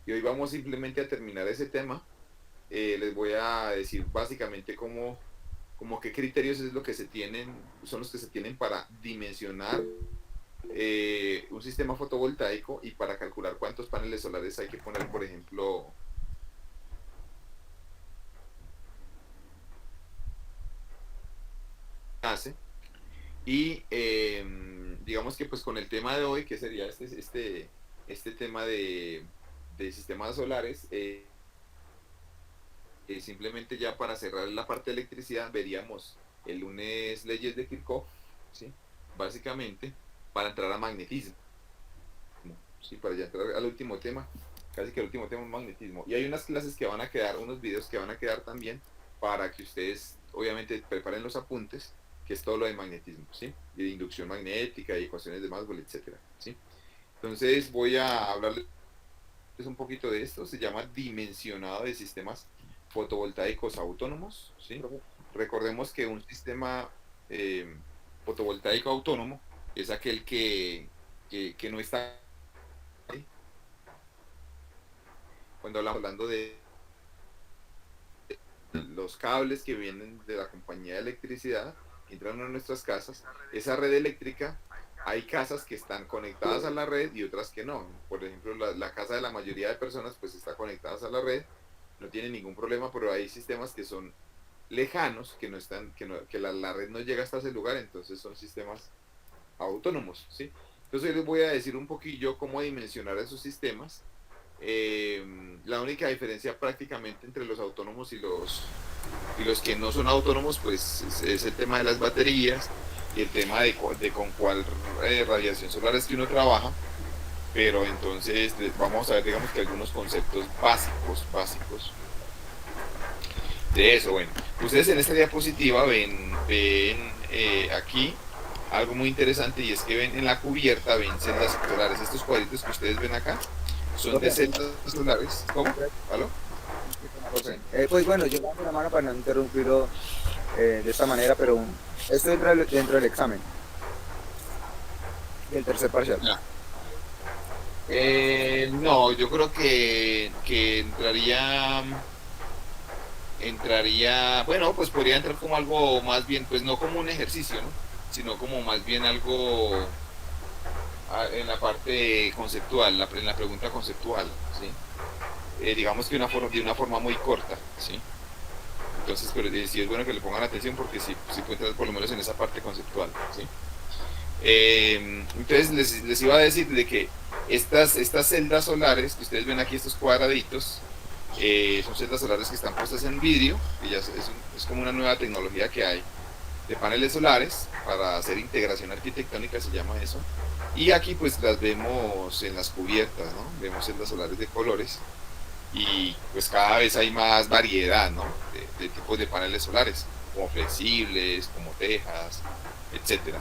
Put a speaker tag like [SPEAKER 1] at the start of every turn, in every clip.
[SPEAKER 1] y hoy vamos simplemente a terminar ese tema. Les voy a decir básicamente cómo qué criterios es lo que se tienen, son los que se tienen para dimensionar un sistema fotovoltaico y para calcular cuántos paneles solares hay que poner, por ejemplo, hace. Y digamos que pues con el tema de hoy, que sería este tema de sistemas solares, simplemente ya para cerrar la parte de electricidad, veríamos el lunes leyes de Kirchhoff, ¿sí? Básicamente, para entrar a magnetismo, ¿sí? Para ya entrar al último tema, casi que el último tema es magnetismo. Y hay unas clases que van a quedar, unos videos que van a quedar también, para que ustedes, obviamente, preparen los apuntes, que es todo lo de magnetismo, ¿sí? Y de inducción magnética y ecuaciones de Maxwell, etcétera, ¿sí? Entonces voy a hablarles un poquito de esto, se llama dimensionado de sistemas fotovoltaicos autónomos, ¿sí? Recordemos que un sistema eh, fotovoltaico autónomo es aquel que no está ahí. Cuando hablamos hablando de los cables que vienen de la compañía de electricidad, que entran a nuestras casas, esa red eléctrica, hay casas que están conectadas a la red y otras que no. Por ejemplo, la casa de la mayoría de personas pues está conectadas a la red, no tiene ningún problema, pero hay sistemas que son lejanos, que no están, que la red no llega hasta ese lugar, entonces son sistemas autónomos, ¿sí? Entonces hoy les voy a decir un poquillo cómo dimensionar esos sistemas. La única diferencia prácticamente entre los autónomos y los que no son autónomos, pues es el tema de las baterías y el tema de con cuál radiación solar es que uno trabaja. Pero entonces vamos a ver, digamos que algunos conceptos básicos de eso. Bueno, ustedes en esta diapositiva ven aquí algo muy interesante, y es que ven en la cubierta, ven celdas solares. Estos cuadritos que ustedes ven acá son de celdas solares. ¿Cómo? ¿Aló?
[SPEAKER 2] Ok. Pues bueno, yo levanto la mano para no interrumpirlo de esta manera, pero esto entra dentro del examen, del tercer parcial.
[SPEAKER 1] Ya. No, yo creo que entraría, bueno, pues podría entrar como algo más bien, pues no como un ejercicio, ¿no? Sino como más bien algo en la parte conceptual, en la pregunta conceptual, ¿sí? Digamos que de una forma muy corta, ¿sí? Entonces, pero sí es bueno que le pongan atención porque sí puede entrar por lo menos en esa parte conceptual, ¿sí? Entonces les iba a decir de que estas celdas solares que ustedes ven aquí, estos cuadraditos, son celdas solares que están puestas en vidrio, y ya es como una nueva tecnología que hay de paneles solares para hacer integración arquitectónica, se llama eso. Y aquí pues las vemos en las cubiertas, ¿no? Vemos celdas solares de colores, y pues cada vez hay más variedad, ¿no? De tipos de paneles solares, como flexibles, como tejas, etcétera.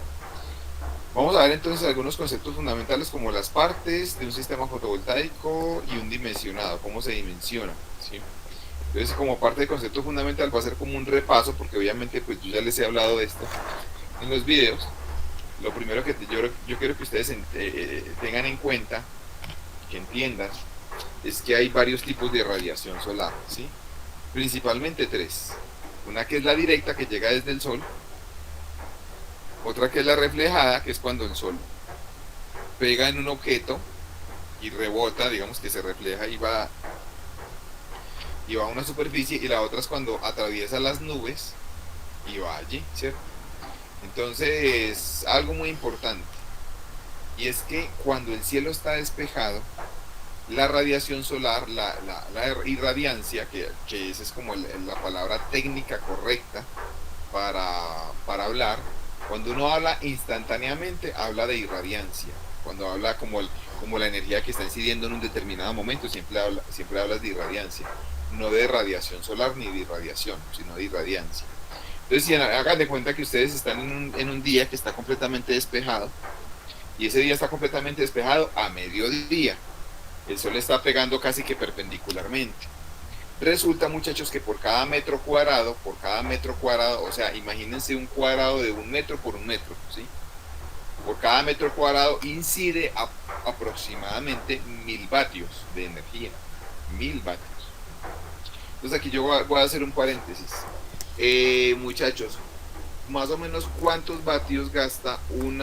[SPEAKER 1] Vamos a ver entonces algunos conceptos fundamentales, como las partes de un sistema fotovoltaico y un dimensionado, cómo se dimensiona, ¿sí? Entonces, como parte del concepto fundamental, va a ser como un repaso, porque obviamente pues yo ya les he hablado de esto en los videos. Lo primero que yo quiero que ustedes tengan en cuenta, que entiendan, es que hay varios tipos de radiación solar, ¿sí? Principalmente tres. Una que es la directa, que llega desde el sol. Otra que es la reflejada, que es cuando el sol pega en un objeto y rebota, digamos que se refleja y va a una superficie. Y la otra es cuando atraviesa las nubes y va allí, ¿cierto? Entonces, algo muy importante, y es que cuando el cielo está despejado, la radiación solar, la irradiancia, que esa es como la palabra técnica correcta para hablar, cuando uno habla instantáneamente, habla de irradiancia. Cuando habla como la energía que está incidiendo en un determinado momento, siempre hablas de irradiancia. No de radiación solar ni de irradiación, sino de irradiancia. Entonces, si hagan de cuenta que ustedes están en un día que está completamente despejado, y ese día está completamente despejado a mediodía, el sol está pegando casi que perpendicularmente. Resulta, muchachos, que por cada metro cuadrado, o sea, imagínense un cuadrado de 1 metro por 1 metro, ¿sí? Por cada metro cuadrado incide aproximadamente 1000 vatios de energía. 1000 vatios. Entonces aquí yo voy a hacer un paréntesis. Muchachos, más o menos cuántos vatios gasta un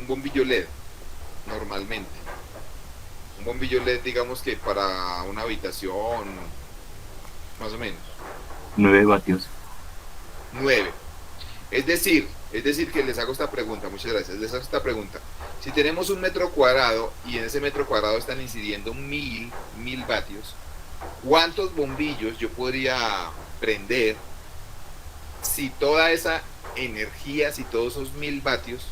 [SPEAKER 1] bombillo LED normalmente. Un bombillo LED, digamos que para una habitación, más o menos.
[SPEAKER 3] 9 vatios.
[SPEAKER 1] 9. Es decir que les hago esta pregunta, muchas gracias, les hago esta pregunta. Si tenemos un metro cuadrado y en ese metro cuadrado están incidiendo 1000 vatios, ¿cuántos bombillos yo podría prender si toda esa energía, si todos esos 1000 vatios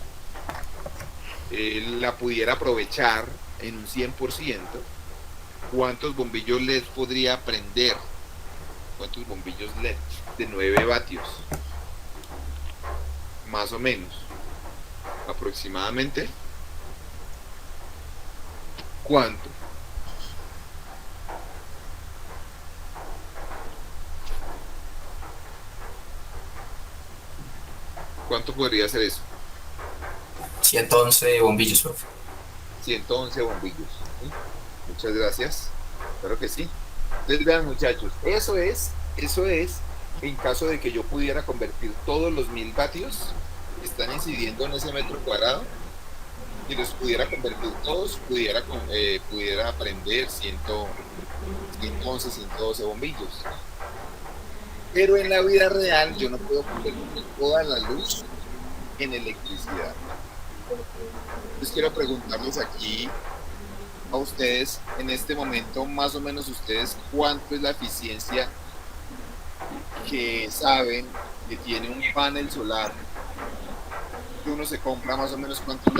[SPEAKER 1] la pudiera aprovechar en un 100%? ¿Cuántos bombillos LED podría prender? ¿Cuántos bombillos LED de 9 vatios? Más o menos, aproximadamente. ¿Cuánto? ¿Cuánto podría ser eso?
[SPEAKER 4] 111 bombillos, profe.
[SPEAKER 1] 111 bombillos. ¿Sí? Muchas gracias. Claro que sí. Entonces vean, muchachos, eso es en caso de que yo pudiera convertir todos los 1000 vatios que están incidiendo en ese metro cuadrado, y los pudiera convertir todos, pudiera prender 111, 112 bombillos. Pero en la vida real yo no puedo convertir toda la luz en electricidad. Entonces quiero preguntarles aquí a ustedes en este momento, más o menos ustedes, cuánto es la eficiencia que saben que tiene un panel solar que uno se compra, más o menos cuánto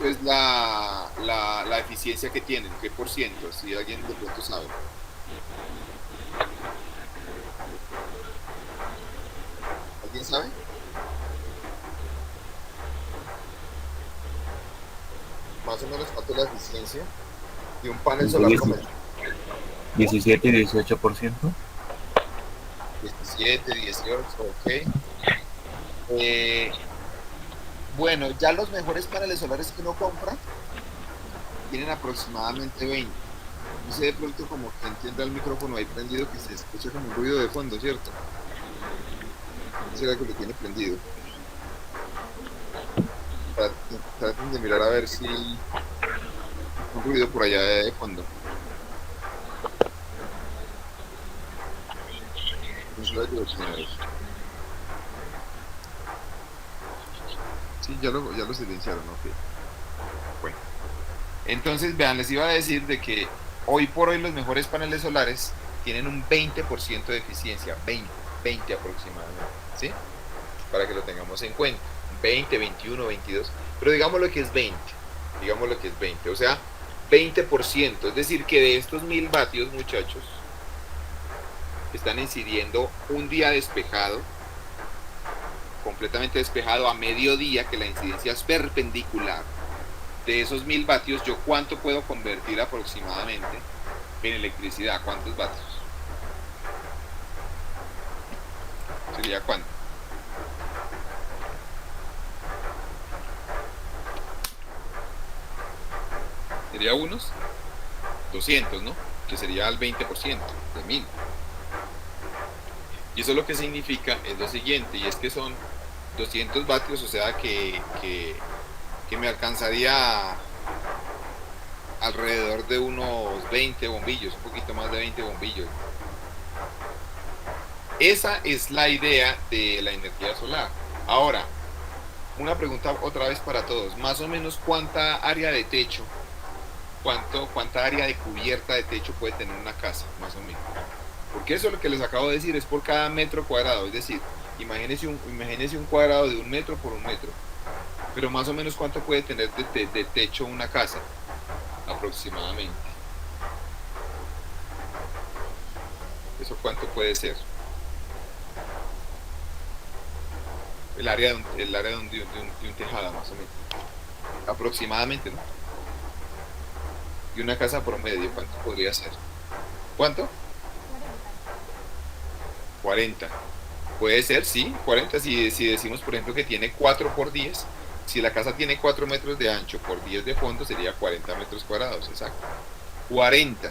[SPEAKER 1] es la eficiencia que tienen, qué por ciento, si alguien de pronto sabe. ¿Alguien sabe? Más o menos cuánto es la eficiencia de un panel solar convencional.
[SPEAKER 3] 17 y 18%.
[SPEAKER 1] 17, 18, ok. Bueno, ya los mejores paneles solares que uno compra tienen aproximadamente 20. No sé de pronto como que entienda el micrófono ahí prendido, que se escucha como un ruido de fondo, ¿cierto? No será que lo tiene prendido. Traten de mirar a ver si un ruido por allá de fondo. Sí, ya lo silenciaron, ok. Bueno, entonces vean, les iba a decir de que hoy por hoy los mejores paneles solares tienen un 20% de eficiencia, 20 aproximadamente, ¿sí? Para que lo tengamos en cuenta, 20, 21, 22, pero digámoslo que es 20, o sea, 20%, es decir, que de estos 1000 vatios, muchachos, que están incidiendo un día despejado, completamente despejado a mediodía, que la incidencia es perpendicular, de esos 1000 vatios, ¿yo cuánto puedo convertir aproximadamente en electricidad? ¿Cuántos vatios? ¿Sería cuánto? Sería unos 200, ¿no? Que sería el 20% de 1000. Y eso lo que significa es lo siguiente, y es que son 200 vatios, o sea que me alcanzaría alrededor de unos 20 bombillos, un poquito más de 20 bombillos. Esa es la idea de la energía solar. Ahora, una pregunta otra vez para todos, más o menos cuánta área de techo, cuánta área de cubierta de techo puede tener una casa, más o menos. Porque eso lo que les acabo de decir es por cada metro cuadrado, es decir, imagínense un cuadrado de 1 metro por 1 metro, pero más o menos cuánto puede tener de techo una casa, aproximadamente. ¿Eso cuánto puede ser? El área de un tejado, más o menos. Aproximadamente, ¿no? Y una casa promedio, ¿cuánto podría ser? ¿Cuánto? 40. Puede ser, sí, 40. Si decimos, por ejemplo, que tiene 4 por 10, Si la casa tiene 4 metros de ancho por 10 de fondo, sería 40 metros cuadrados, exacto. 40,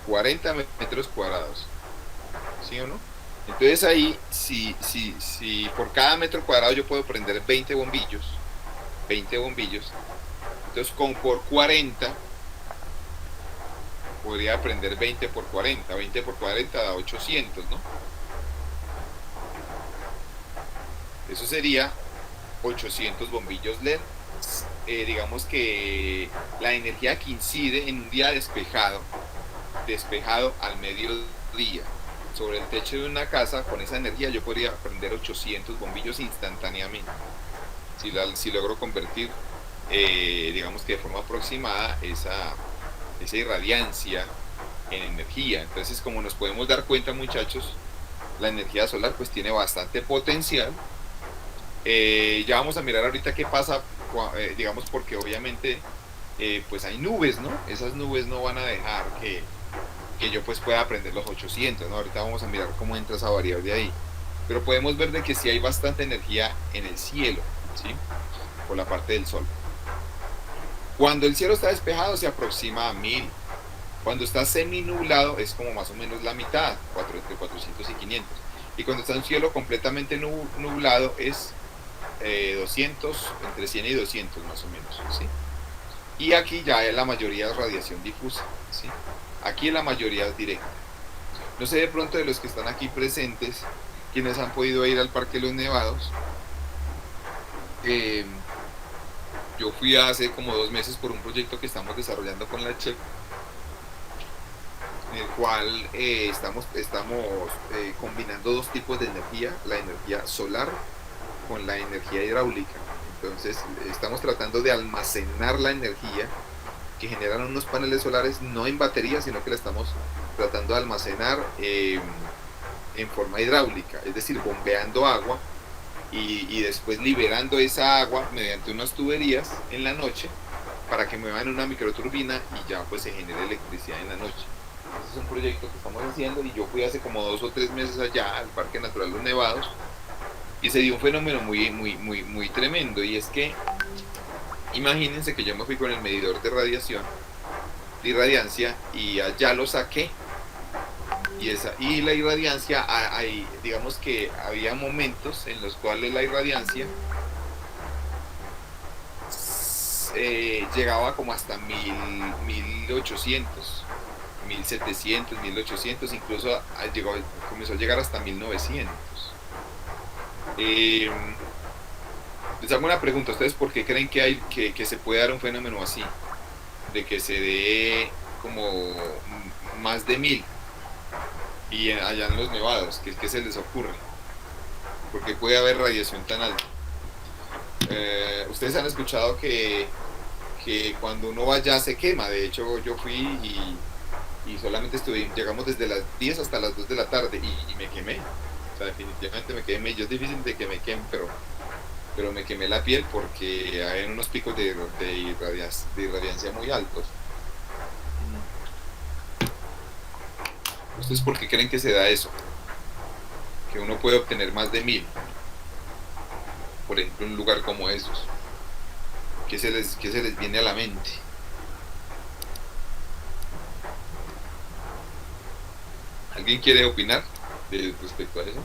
[SPEAKER 1] 40 metros cuadrados, ¿sí o no? Entonces ahí, si por cada metro cuadrado yo puedo prender 20 bombillos, 20 bombillos, entonces por 40, podría prender 20 por 40, 20 por 40 da 800, ¿no? Eso sería 800 bombillos LED. Digamos que la energía que incide en un día despejado al mediodía, sobre el techo de una casa, con esa energía yo podría prender 800 bombillos instantáneamente. Si logro convertir, digamos que de forma aproximada, esa irradiancia en energía. Entonces, como nos podemos dar cuenta, muchachos, la energía solar pues tiene bastante potencial. Ya vamos a mirar ahorita qué pasa, digamos, porque obviamente pues hay nubes, ¿no? Esas nubes no van a dejar que yo pues pueda prender los 800, ¿no? Ahorita vamos a mirar cómo entra esa variable ahí. Pero podemos ver de que sí hay bastante energía en el cielo, ¿sí? Por la parte del sol. Cuando el cielo está despejado se aproxima a 1000. Cuando está semi-nublado es como más o menos la mitad, entre 400 y 500. Y cuando está un cielo completamente nublado es 200, entre 100 y 200 más o menos, ¿sí? Y aquí ya la mayoría es radiación difusa, ¿sí? Aquí la mayoría es directa. No sé de pronto de los que están aquí presentes, quienes han podido ir al Parque de los Nevados. Yo fui hace como 2 meses por un proyecto que estamos desarrollando con la CHEP, en el cual estamos combinando 2 tipos de energía, la energía solar con la energía hidráulica. Entonces estamos tratando de almacenar la energía que generan unos paneles solares, no en baterías, sino que la estamos tratando de almacenar en forma hidráulica, es decir, bombeando agua y después liberando esa agua mediante unas tuberías en la noche para que muevan una microturbina y ya pues se genere electricidad en la noche. Ese es un proyecto que estamos haciendo y yo fui hace como 2 o 3 meses allá al Parque Natural Los Nevados y se dio un fenómeno muy tremendo, y es que imagínense que yo me fui con el medidor de radiación, de irradiancia, y allá lo saqué, y la irradiancia, digamos que había momentos en los cuales la irradiancia llegaba como hasta 1800, 1700, 1800, incluso comenzó a llegar hasta 1900. Les hago una pregunta: ¿ustedes por qué creen que se puede dar un fenómeno así? De que se dé como más de 1000 y allá en los Nevados, ¿qué se les ocurre? ¿Por qué puede haber radiación tan alta? Ustedes han escuchado que cuando uno va allá se quema. De hecho yo fui y solamente llegamos desde las 10 hasta las 2 de la tarde y me quemé. O sea, definitivamente me quemé. Yo es difícil de que me queme, pero me quemé la piel porque hay unos picos de irradiancia muy altos. ¿Ustedes por qué creen que se da eso? Que uno puede obtener más de 1000. Por ejemplo, en un lugar como esos. ¿Qué se les viene a la mente? ¿Alguien quiere opinar respecto a eso?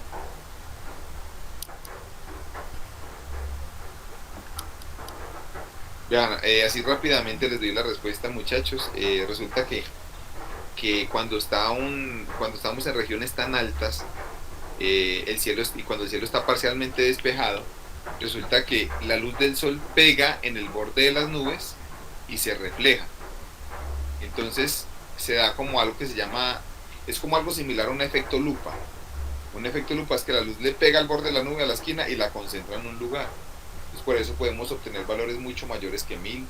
[SPEAKER 1] Vean, así rápidamente les doy la respuesta, muchachos. Resulta que cuando estamos en regiones tan altas, cuando el cielo está parcialmente despejado, resulta que la luz del sol pega en el borde de las nubes y se refleja. Entonces se da como algo que se llama, es como algo similar a un efecto lupa. Un efecto lupa es que la luz le pega al borde de la nube, a la esquina, y la concentra en un lugar. Entonces por eso podemos obtener valores mucho mayores que 1000,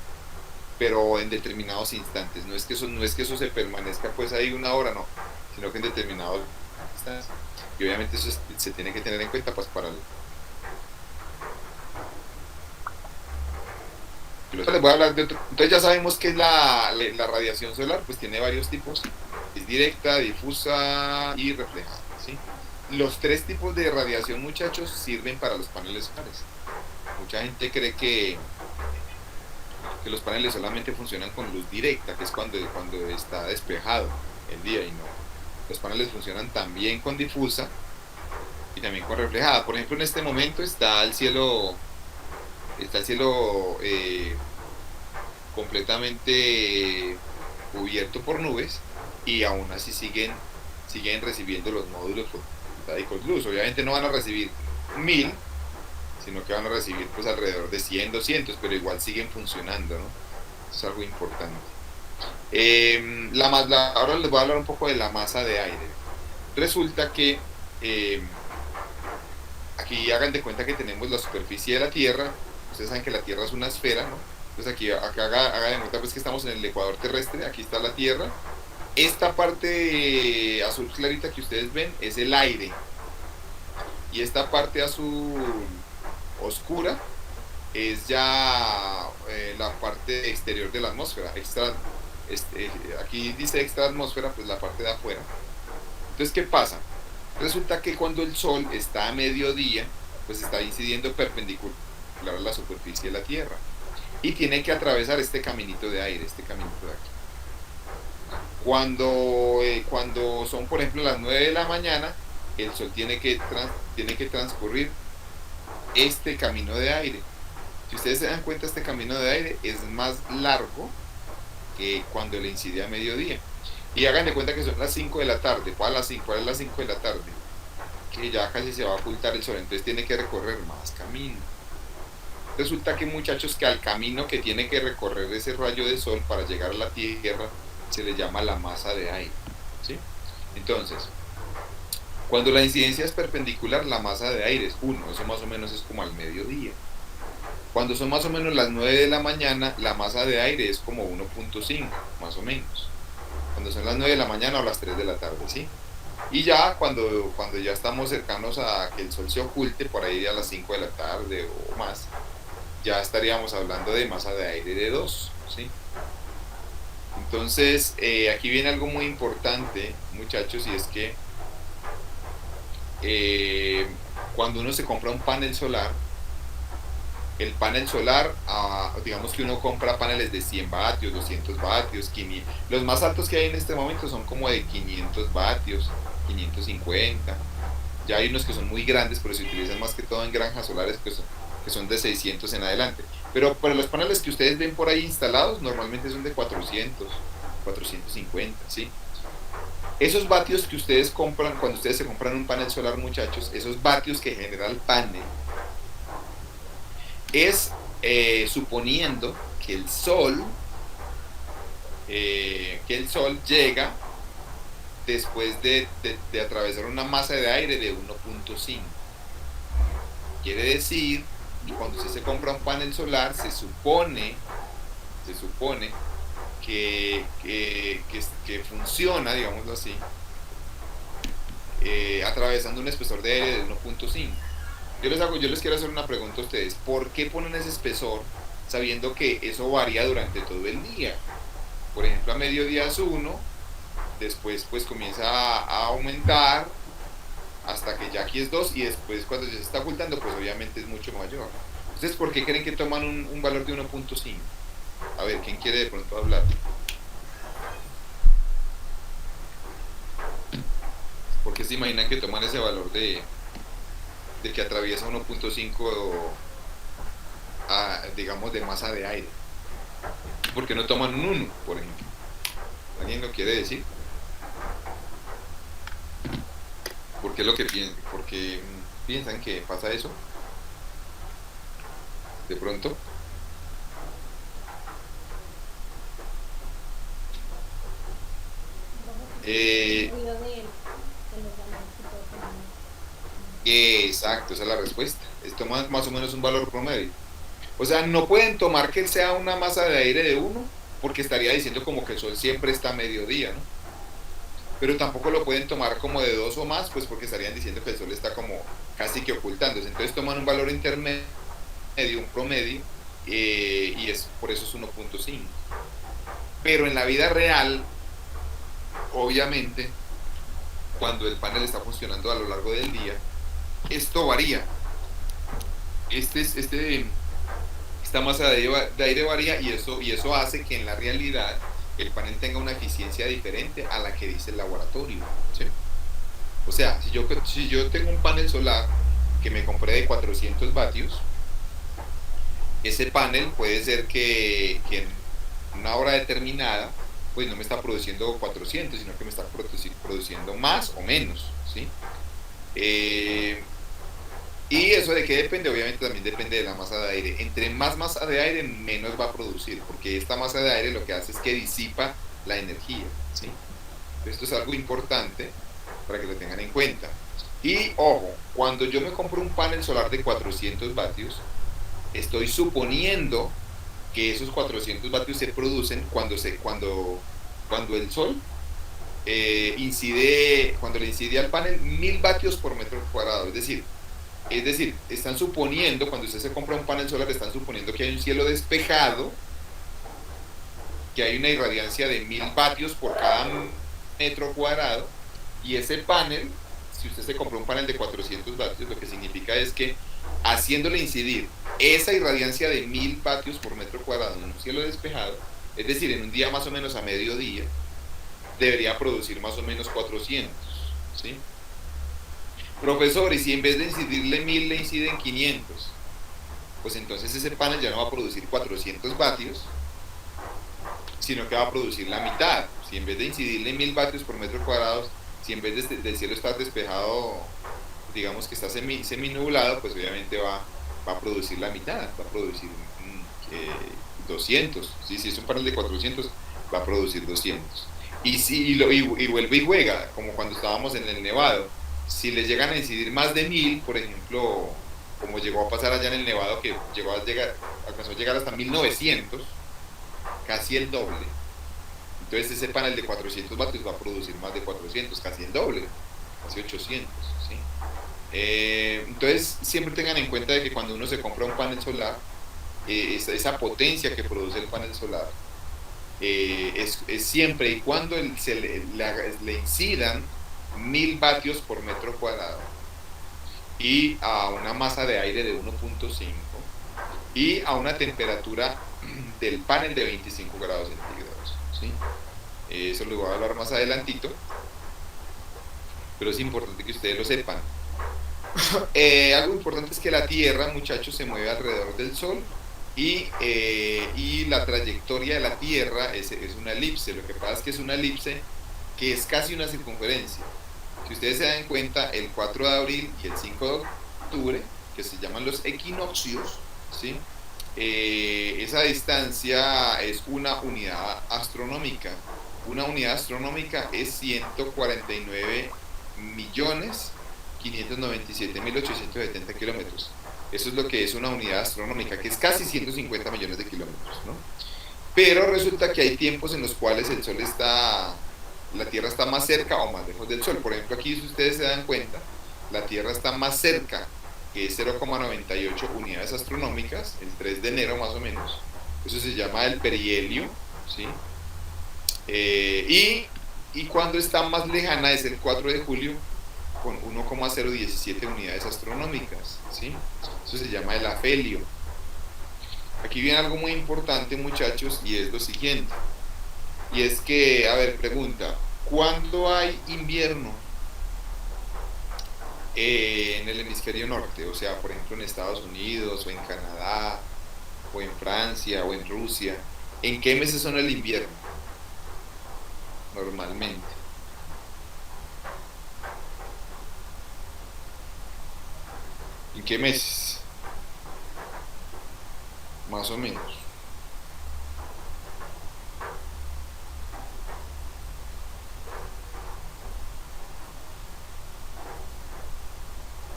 [SPEAKER 1] pero en determinados instantes. No es que eso se permanezca pues ahí una hora, no, sino que en determinados instantes. Y obviamente eso se tiene que tener en cuenta pues para les voy a hablar de otro. Entonces ya sabemos que la radiación solar pues tiene varios tipos: es directa, difusa y reflejada, ¿sí? Los 3 tipos de radiación, muchachos, sirven para los paneles solares. Mucha gente cree que los paneles solamente funcionan con luz directa, que es cuando está despejado el día, y no. Los paneles funcionan también con difusa y también con reflejada. Por ejemplo, en este momento está el cielo completamente cubierto por nubes, y aún así siguen recibiendo los módulos fotovoltaicos luz. Obviamente no van a recibir 1000, sino que van a recibir pues alrededor de 100, 200, pero igual siguen funcionando, ¿no? Eso es algo importante. Ahora les voy a hablar un poco de la masa de aire. Resulta que aquí hagan de cuenta que tenemos la superficie de la Tierra. Ustedes saben que la Tierra es una esfera, ¿no? Entonces aquí haga de cuenta pues que estamos en el ecuador terrestre. Aquí está la Tierra. Esta parte azul clarita que ustedes ven es el aire, y esta parte azul oscura es ya la parte exterior de la atmósfera. Aquí dice extra atmósfera, pues la parte de afuera. Entonces, ¿qué pasa? Resulta que cuando el sol está a mediodía, pues está incidiendo perpendicular a la superficie de la Tierra, y tiene que atravesar este caminito de aire, este caminito de aquí. Cuando son, por ejemplo, las 9 de la mañana, el sol tiene que transcurrir este camino de aire. Si ustedes se dan cuenta, este camino de aire es más largo que cuando le incide a mediodía. Y hagan de cuenta que son las 5 de la tarde. ¿Cuál es las 5 de la tarde? Que ya casi se va a ocultar el sol, entonces tiene que recorrer más camino. Resulta que, muchachos, que al camino que tiene que recorrer ese rayo de sol para llegar a la Tierra se le llama la masa de aire, ¿sí? Entonces, cuando la incidencia es perpendicular, la masa de aire es 1, eso más o menos es como al mediodía. Cuando son más o menos las 9 de la mañana, la masa de aire es como 1.5, más o menos. Cuando son las 9 de la mañana o las 3 de la tarde, ¿sí? Y ya cuando ya estamos cercanos a que el sol se oculte, por ahí a las 5 de la tarde o más, ya estaríamos hablando de masa de aire de 2, ¿sí? Entonces, aquí viene algo muy importante, muchachos, y es que cuando uno se compra un panel solar, el panel solar, digamos que uno compra paneles de 100 vatios, 200 vatios, 500, los más altos que hay en este momento son como de 500 vatios, 550, ya hay unos que son muy grandes, pero se utilizan más que todo en granjas solares, que son de 600 en adelante. Pero los paneles que ustedes ven por ahí instalados normalmente son de 400, 450, ¿sí? Esos vatios que ustedes compran, cuando ustedes se compran un panel solar, muchachos, esos vatios que genera el panel, es suponiendo que el sol llega después de atravesar una masa de aire de 1.5. Quiere decir que cuando usted se compra un panel solar, se supone que funciona, digámoslo así, atravesando un espesor de aire de 1.5. Yo les quiero hacer una pregunta a ustedes. ¿Por qué ponen ese espesor sabiendo que eso varía durante todo el día? Por ejemplo, a mediodía es 1, después pues comienza a aumentar hasta que ya aquí es 2, y después cuando ya se está ocultando pues obviamente es mucho mayor. Entonces, ¿por qué creen que toman un valor de 1.5? A ver, ¿quién quiere de pronto hablar? ¿Por qué se imaginan que toman ese valor de que atraviesa 1.5, digamos, de masa de aire? ¿Por qué no toman un 1, por ejemplo? ¿Alguien lo quiere decir? ¿Por qué piensan que pasa eso? De pronto. Exacto, esa es la respuesta. Toman más o menos un valor promedio. O sea, no pueden tomar que sea una masa de aire de 1, porque estaría diciendo como que el sol siempre está a mediodía, ¿no? Pero tampoco lo pueden tomar como de 2 o más, pues porque estarían diciendo que el sol está como casi que ocultándose. Entonces toman un valor intermedio, un promedio, y por eso es 1.5. Pero en la vida real, obviamente, cuando el panel está funcionando a lo largo del día, esto varía. esta masa de aire varía y eso hace que en la realidad el panel tenga una eficiencia diferente a la que dice el laboratorio, ¿sí? O sea, si yo tengo un panel solar que me compré de 400 vatios, ese panel puede ser que en una hora determinada pues no me está produciendo 400, sino que me está produciendo más o menos, ¿sí? Y eso de qué depende, obviamente también depende de la masa de aire. Entre más masa de aire, menos va a producir, porque esta masa de aire lo que hace es que disipa la energía, ¿sí? Esto es algo importante para que lo tengan en cuenta. Y ojo, cuando yo me compro un panel solar de 400 vatios, estoy suponiendo que esos 400 vatios se producen cuando el sol cuando le incide al panel 1000 vatios por metro cuadrado. Es decir, están suponiendo, cuando usted se compra un panel solar, están suponiendo que hay un cielo despejado, que hay una irradiancia de 1000 vatios por cada metro cuadrado, y ese panel, si usted se compró un panel de 400 vatios, lo que significa es que haciéndole incidir esa irradiancia de 1000 vatios por metro cuadrado en un cielo despejado, es decir, en un día más o menos a mediodía, debería producir más o menos 400, ¿sí? Profesor, y si en vez de incidirle 1000 le inciden 500, pues entonces ese panel ya no va a producir 400 vatios, sino que va a producir la mitad. Si en vez de incidirle 1000 vatios por metro cuadrado, si en vez del cielo estar despejado, digamos que está seminublado, pues obviamente va a producir la mitad, va a producir 200. ¿Sí? Si es un panel de 400, va a producir 200. Y vuelve y juega, como cuando estábamos en el Nevado. Si les llegan a incidir más de 1000, por ejemplo, como llegó a pasar allá en el Nevado, que alcanzó a llegar hasta 1900, casi el doble. Entonces ese panel de 400 vatios va a producir más de 400, casi el doble, casi 800, ¿sí? Entonces siempre tengan en cuenta de que cuando uno se compra un panel solar, esa potencia que produce el panel solar es siempre y cuando le incidan 1000 vatios por metro cuadrado y a una masa de aire de 1.5 y a una temperatura del panel de 25 grados centígrados, ¿sí? Eso lo voy a hablar más adelantito, pero es importante que ustedes lo sepan. Algo importante es que la Tierra, muchachos, se mueve alrededor del Sol y la trayectoria de la Tierra es una elipse. Lo que pasa es que es una elipse que es casi una circunferencia. Si ustedes se dan cuenta, el 4 de abril y el 5 de octubre, que se llaman los equinoccios, ¿sí? Esa distancia es una unidad astronómica. Una unidad astronómica es 149.597.870 kilómetros. Eso es lo que es una unidad astronómica, que es casi 150 millones de kilómetros, ¿no? Pero resulta que hay tiempos en los cuales la Tierra está más cerca o más lejos del Sol. Por ejemplo, aquí, si ustedes se dan cuenta, la Tierra está más cerca, que es 0,98 unidades astronómicas, el 3 de enero más o menos. Eso se llama el perihelio, ¿sí? Y cuando está más lejana es el 4 de julio, con 1,017 unidades astronómicas, ¿sí? Eso se llama el afelio. Aquí viene algo muy importante, muchachos, y es lo siguiente. Y es que, a ver, pregunta, ¿cuándo hay invierno en el hemisferio norte? O sea, por ejemplo, en Estados Unidos, o en Canadá, o en Francia, o en Rusia. ¿En qué meses son el invierno? Normalmente. ¿En qué meses? Más o menos.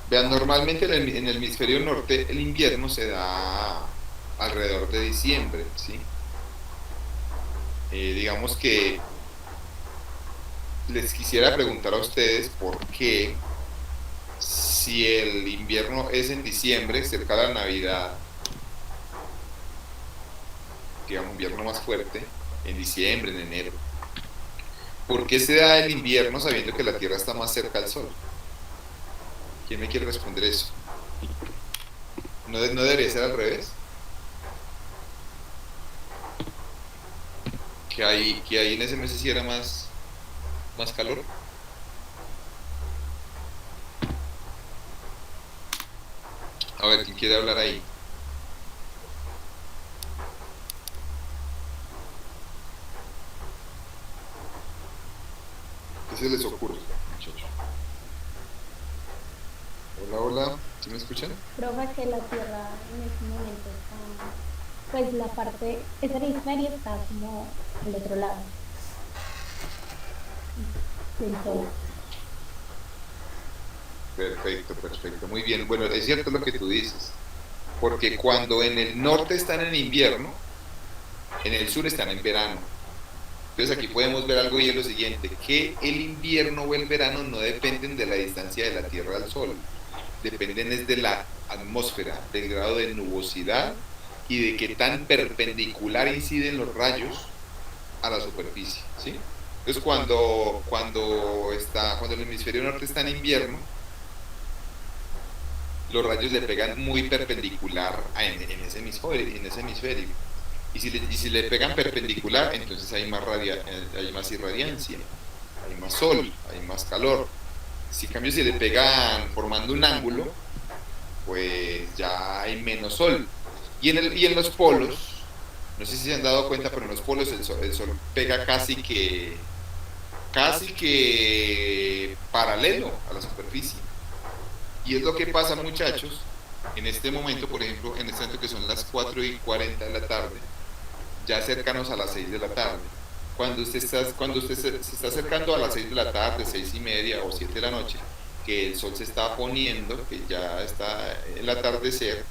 [SPEAKER 1] Vean, normalmente en el hemisferio norte el invierno se da alrededor de diciembre, ¿sí? Digamos que les quisiera preguntar a ustedes por qué, si el invierno es en diciembre, cerca de la Navidad, digamos, invierno más fuerte, en diciembre, en enero, ¿por qué se da el invierno sabiendo que la Tierra está más cerca al Sol? ¿Quién me quiere responder eso? No debería ser al revés. Que ahí en ese mes sí era más calor. A ver, ¿quién quiere hablar ahí? ¿Qué se les ocurre, muchachos? Hola, hola, ¿sí me escuchan?
[SPEAKER 4] Profe, que la Tierra en este momento está, pues la parte, ese hemisferio está como al otro lado del Sol.
[SPEAKER 1] Perfecto, perfecto, muy bien. Bueno, es cierto lo que tú dices, porque cuando en el norte están en invierno, en el sur están en verano. Entonces aquí podemos ver algo y es lo siguiente, que el invierno o el verano no dependen de la distancia de la Tierra al Sol, dependen es de la atmósfera, del grado de nubosidad y de qué tan perpendicular inciden los rayos a la superficie, ¿sí? Entonces cuando el hemisferio norte está en invierno, los rayos le pegan muy perpendicular en ese hemisferio. Y si le pegan perpendicular, entonces hay más irradiancia, hay más sol, hay más calor. Si en cambio si le pegan formando un ángulo, pues ya hay menos sol. Y en los polos, no sé si se han dado cuenta, pero en los polos el sol pega casi que paralelo a la superficie. Y es lo que pasa, muchachos, en este momento, por ejemplo, en este momento que son las 4:40 de la tarde, ya cercanos a las 6 de la tarde. Cuando usted se está acercando a las 6 de la tarde, 6:30 o 7 de la noche, que el sol se está poniendo, que ya está el atardecer,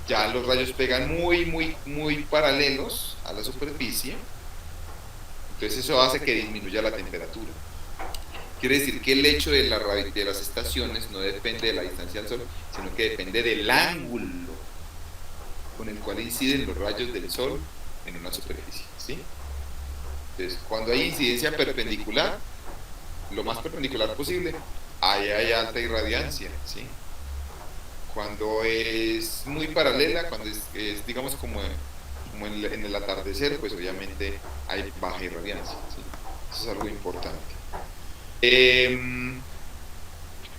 [SPEAKER 1] ya los rayos pegan muy, muy, muy paralelos a la superficie, entonces eso hace que disminuya la temperatura. Quiere decir que el hecho de las estaciones no depende de la distancia al sol, sino que depende del ángulo con el cual inciden los rayos del sol en una superficie, ¿sí? Entonces, cuando hay incidencia perpendicular, lo más perpendicular posible, ahí hay alta irradiancia, ¿sí? Cuando es muy paralela, cuando es digamos, como en el atardecer, pues obviamente hay baja irradiancia, ¿sí? Eso es algo importante.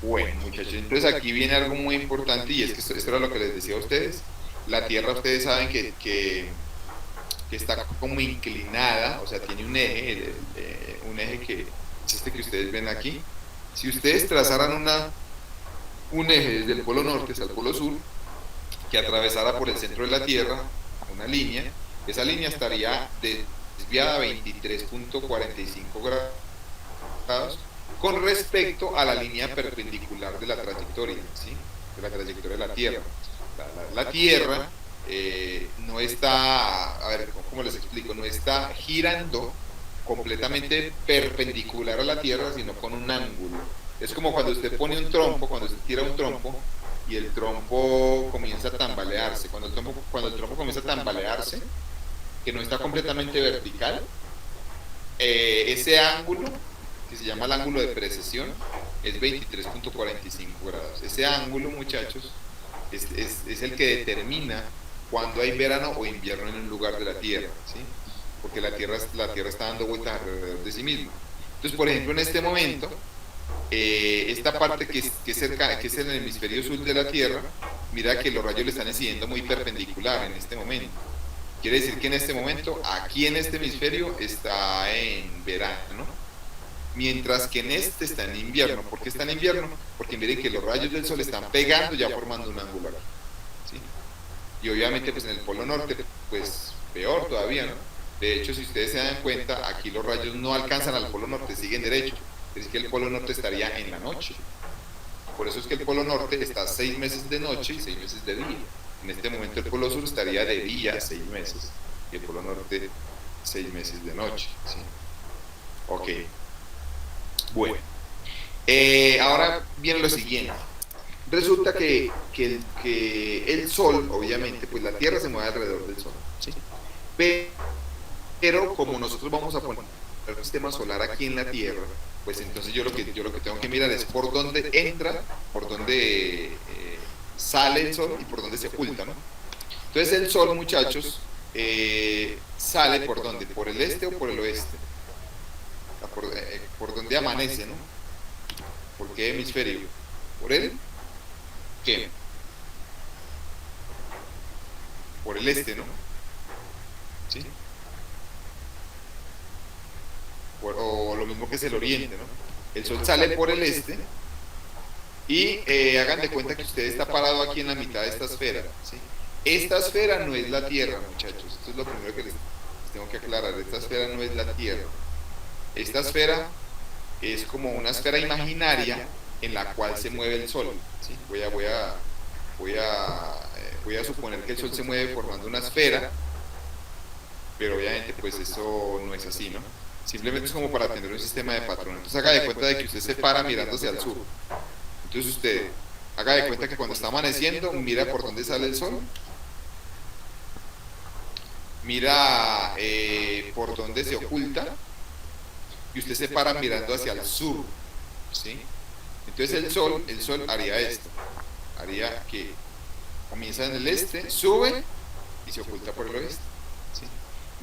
[SPEAKER 1] Bueno, muchachos, entonces aquí viene algo muy importante y es que esto era lo que les decía a ustedes. La Tierra, ustedes saben que está como inclinada, o sea, tiene un eje que es este que ustedes ven aquí. Si ustedes trazaran un eje desde el polo norte hasta el polo sur, que atravesara por el centro de la Tierra, una línea, esa línea estaría desviada a 23.45 grados con respecto a la línea perpendicular de la trayectoria, ¿sí? De la trayectoria de la Tierra. La Tierra no está, a ver, ¿cómo les explico? No está girando completamente perpendicular a la Tierra, sino con un ángulo. Es como cuando usted pone un trompo, cuando usted tira un trompo y el trompo comienza a tambalearse. Cuando el trompo comienza a tambalearse, que no está completamente vertical, ese ángulo, que se llama el ángulo de precesión, es 23.45 grados. Ese ángulo, muchachos, es el que determina cuando hay verano o invierno en un lugar de la Tierra, ¿sí? Porque la Tierra está dando vueltas alrededor de sí misma. Entonces, por ejemplo, en este momento, esta parte que es en el hemisferio sur de la Tierra, mira que los rayos le están incidiendo muy perpendicular en este momento. Quiere decir que en este momento, aquí en este hemisferio está en verano, mientras que en este está en invierno. ¿Por qué está en invierno? Porque miren que los rayos del sol están pegando ya formando un ángulo aquí, ¿sí? Y obviamente pues en el polo norte, pues peor todavía, ¿no? De hecho, si ustedes se dan cuenta, aquí los rayos no alcanzan al polo norte, siguen derecho. Es que el polo norte estaría en la noche. Por eso es que el polo norte está 6 meses de noche y 6 meses de día. En este momento el polo sur estaría de día 6 meses y el polo norte 6 meses de noche, ¿sí? Ok. Bueno. Ahora viene lo siguiente. Resulta que el Sol, obviamente, pues la Tierra se mueve alrededor del Sol, ¿sí? Pero como nosotros vamos a poner el sistema solar aquí en la Tierra, pues entonces yo lo que tengo que mirar es por dónde entra, por dónde sale el sol y por dónde se oculta, ¿no? Entonces el sol, muchachos, sale por dónde, por el este o por el oeste, por donde amanece, ¿no? ¿Por qué hemisferio? ¿Por el qué? Por el este, ¿no? ¿Sí? O lo mismo que es el oriente, ¿no? El sol sale por el este y hagan de cuenta que usted está parado aquí en la mitad de esta esfera, ¿sí? Esta esfera no es la Tierra, muchachos. Esto es lo primero que les tengo que aclarar. Esta esfera no es la Tierra. Esta esfera es como una esfera imaginaria en la cual se mueve el sol, ¿sí? Voy a suponer que el sol se mueve formando una esfera, pero obviamente pues eso no es así, ¿no? Simplemente es como para tener un sistema de patrón. Entonces haga de cuenta de que usted se para mirando hacia el sur. Entonces usted haga de cuenta que cuando está amaneciendo mira por dónde sale el sol, mira por dónde se oculta, y usted se para mirando hacia el sur, ¿sí? Entonces el sol haría esto, haría que comienza en el este, sube y se oculta por el oeste, ¿sí?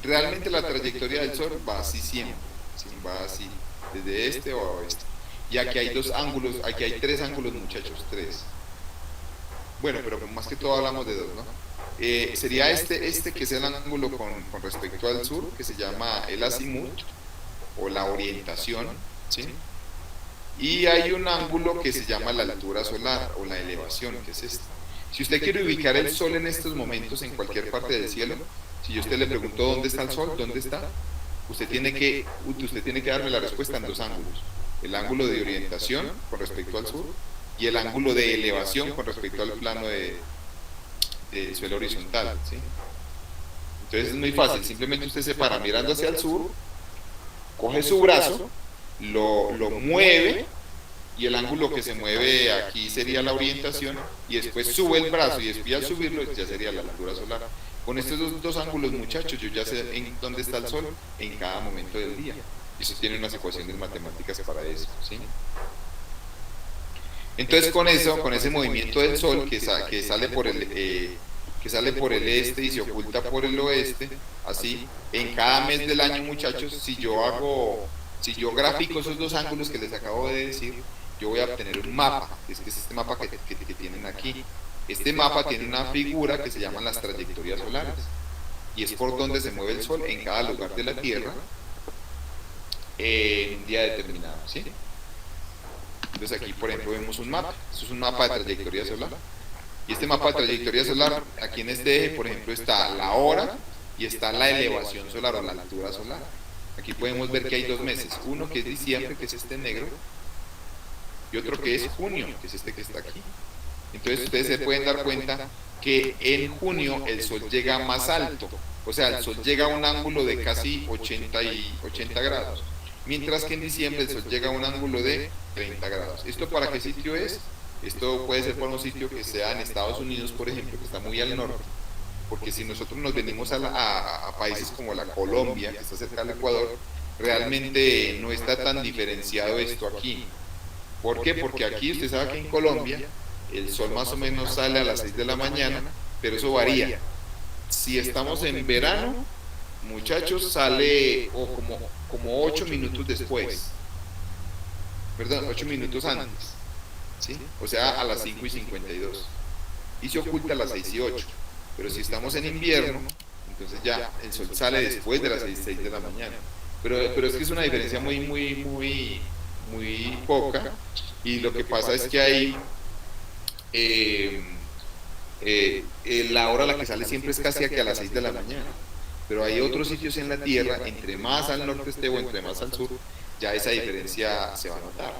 [SPEAKER 1] Realmente la trayectoria del sol va así siempre, ¿sí? Va así, desde este o a oeste. Y aquí hay dos ángulos, aquí hay tres ángulos, muchachos, tres. Bueno, pero más que todo hablamos de dos, ¿no? Sería este que es el ángulo con respecto al sur, que se llama el azimut, o la orientación, ¿sí? Y hay un ángulo que se llama la altura solar, o la elevación, que es este. Si usted quiere ubicar el sol en estos momentos en cualquier parte del cielo, si yo a usted le pregunto dónde está el sol, ¿dónde está? Usted tiene que darme la respuesta en dos ángulos. El ángulo de orientación con respecto al sur y el ángulo de elevación con respecto al plano del suelo horizontal, ¿sí? Entonces es muy fácil, simplemente usted se para mirando hacia el sur, coge su brazo, lo mueve, y el ángulo que se mueve aquí sería la orientación, y después sube el brazo, y después al subirlo ya sería la altura solar. Con estos dos ángulos, muchachos, yo ya sé en dónde está el sol en cada momento del día. Y eso tiene unas ecuaciones matemáticas para eso, ¿sí? Entonces con ese movimiento del sol que sale por el este y se oculta por el oeste, así, en cada mes del año, muchachos, si yo grafico esos dos ángulos que les acabo de decir, yo voy a obtener un mapa, que es este mapa que tienen aquí. Este mapa tiene una figura que se llaman las trayectorias solares, y es por donde se mueve el sol en cada lugar de la Tierra en un día determinado, ¿sí? Entonces aquí, por ejemplo, vemos un mapa. Esto es un mapa de trayectoria solar. Y este mapa de trayectoria solar, aquí en este eje, por ejemplo, está la hora y está la elevación solar o la altura solar. Aquí podemos ver que hay dos meses. Uno que es diciembre, que es este negro, y otro que es junio, que es este que está aquí. Entonces ustedes se pueden dar cuenta que en junio el sol llega más alto. O sea, el sol llega a un ángulo de casi 80 grados. Mientras que en diciembre el sol llega a un ángulo de 30 grados. ¿Esto para qué sitio es? Esto puede ser para un sitio que sea en Estados Unidos, por ejemplo, que está muy al norte. Porque si nosotros nos venimos a países como la Colombia, que está cerca del Ecuador, realmente no está tan diferenciado esto aquí. ¿Por qué? Porque aquí usted sabe que en Colombia el sol más o menos sale a las 6 de la mañana, pero eso varía. Si estamos en verano, muchachos, sale como 8 minutos después, perdón, 8 minutos antes, ¿sí? O sea, a las 5:52, y se oculta a las 6:08. Pero si estamos en invierno, entonces ya el sol sale después de las 6 de la mañana. Pero es que es una diferencia muy poca, y lo que pasa es que hay la hora a la que sale siempre es casi a las 6 de la mañana. Pero hay otros sitios en la Tierra, entre más al norte esté o entre más al sur, ya esa diferencia se va a notar.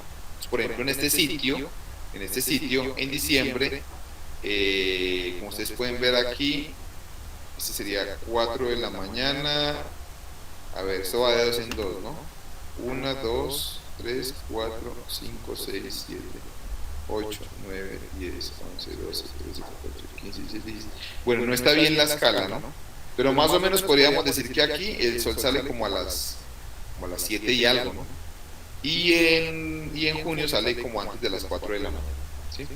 [SPEAKER 1] Por ejemplo, en este sitio, en diciembre, como ustedes pueden ver aquí, este sería 4 de la mañana. A ver, esto va de 2 en 2, ¿no? 1, 2, 3, 4, 5, 6, 7, 8, 9, 10, 11, 12, 13, 14, 15, 16, 17. Bueno, no está bien la escala, ¿no? Pero más o menos podríamos decir que aquí el sol sale como a las 7 y algo, ¿no? Y en junio sale como antes de las 4 de la mañana, ¿sí?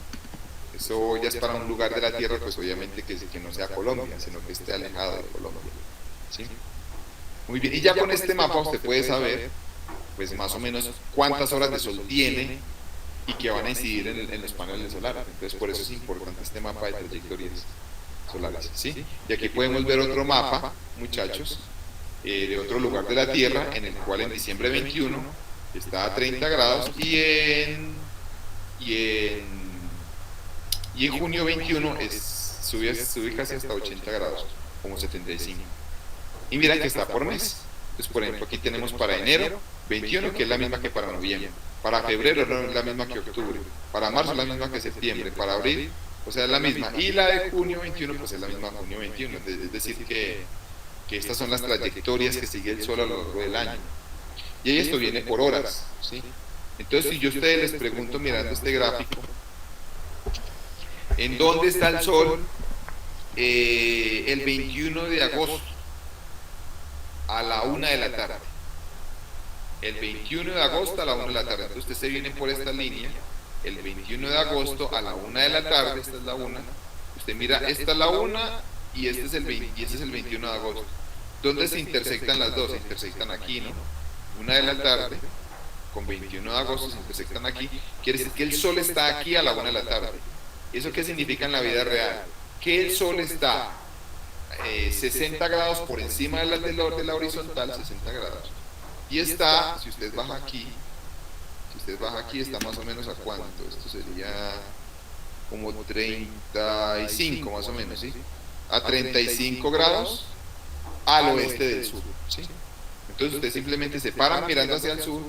[SPEAKER 1] Eso ya es para un lugar de la Tierra, pues obviamente que no sea Colombia, sino que esté alejado de Colombia. ¿Sí? Muy bien, y ya con este mapa usted puede saber, pues más o menos cuántas horas de sol tiene y que van a incidir en los paneles solares. Entonces por eso es importante este mapa de trayectorias solares, ¿sí? Y aquí podemos ver otro mapa, muchachos, de otro lugar de la Tierra, en el cual en diciembre 21 está a 30 grados y en junio 21 sube casi hasta 80 grados, como 75. Y mira que está por mes. Entonces, por ejemplo, aquí tenemos para enero 21, que es la misma que para noviembre. Para febrero es la misma que octubre. Para marzo es la misma que septiembre. Para abril, o sea, es la misma. Y la de junio 21, pues es la misma junio 21. Es decir, que estas son las trayectorias que sigue el Sol a lo largo del año. Y esto viene por horas, ¿sí? Entonces, si yo a ustedes les pregunto, mirando este gráfico, ¿en dónde está el Sol el 21 de agosto a la 1 de la tarde? El 21 de agosto a la 1 de la tarde. Entonces usted se viene por esta línea, el 21 de agosto a la 1 de la tarde, esta es la 1, usted mira, esta es la 1 y este es el 21 de agosto. ¿Dónde se intersectan las dos? Se intersectan aquí, ¿no? 1 de la tarde con 21 de agosto se intersectan aquí. Quiere decir que el Sol está aquí a la 1 de la tarde. ¿Eso qué significa en la vida real? Que el Sol está 60 grados por encima de la horizontal, 60 grados. Y está, si usted baja aquí, está más o menos a cuánto, esto sería como 35 más o menos, ¿sí? A 35 grados al oeste del sur, ¿sí? Entonces usted simplemente se para mirando hacia el sur,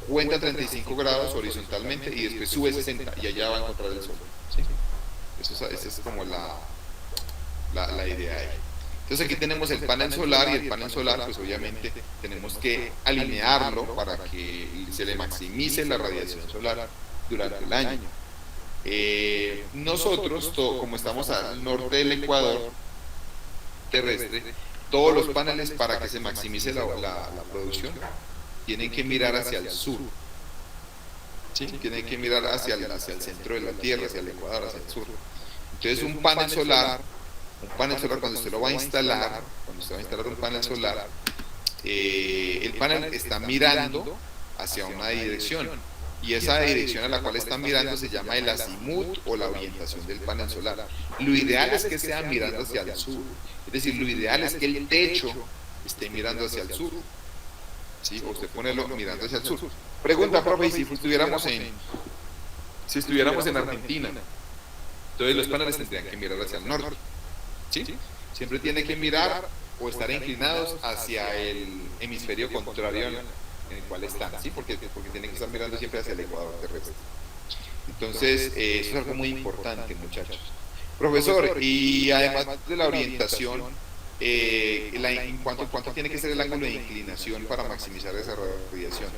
[SPEAKER 1] cuenta 35 grados horizontalmente y después sube 60 y allá va a encontrar el sol, ¿sí? Esa es como la idea ahí. Entonces aquí tenemos el panel solar y el panel solar pues obviamente tenemos que alinearlo para que se le maximice la radiación solar durante el año. Nosotros, como estamos al norte del ecuador terrestre, todos los paneles para que se maximice la producción tienen que mirar hacia el sur, ¿sí? Tienen que mirar hacia el centro de la Tierra, hacia el ecuador, hacia el sur. Entonces un panel solar cuando usted lo va a instalar, un panel solar, el panel está mirando hacia una dirección y esa dirección a la cual está mirando se llama el azimut o la orientación del panel solar. Lo ideal es que sea mirando hacia el sur, es decir, lo ideal es que el techo esté mirando hacia el sur, ¿sí? O usted ponelo mirando hacia el sur. Pregunta, profe, ¿y si estuviéramos en Argentina? Entonces los paneles tendrían que mirar hacia el norte, ¿sí? Siempre tiene que mirar o estar inclinados hacia el hemisferio contrario en el cual están, ¿sí? Porque tienen que estar mirando siempre hacia el ecuador terrestre. Entonces, eso es algo muy importante, muchachos. Profesor, y además de la orientación, ¿cuánto tiene que ser el ángulo de inclinación para maximizar esa radiación?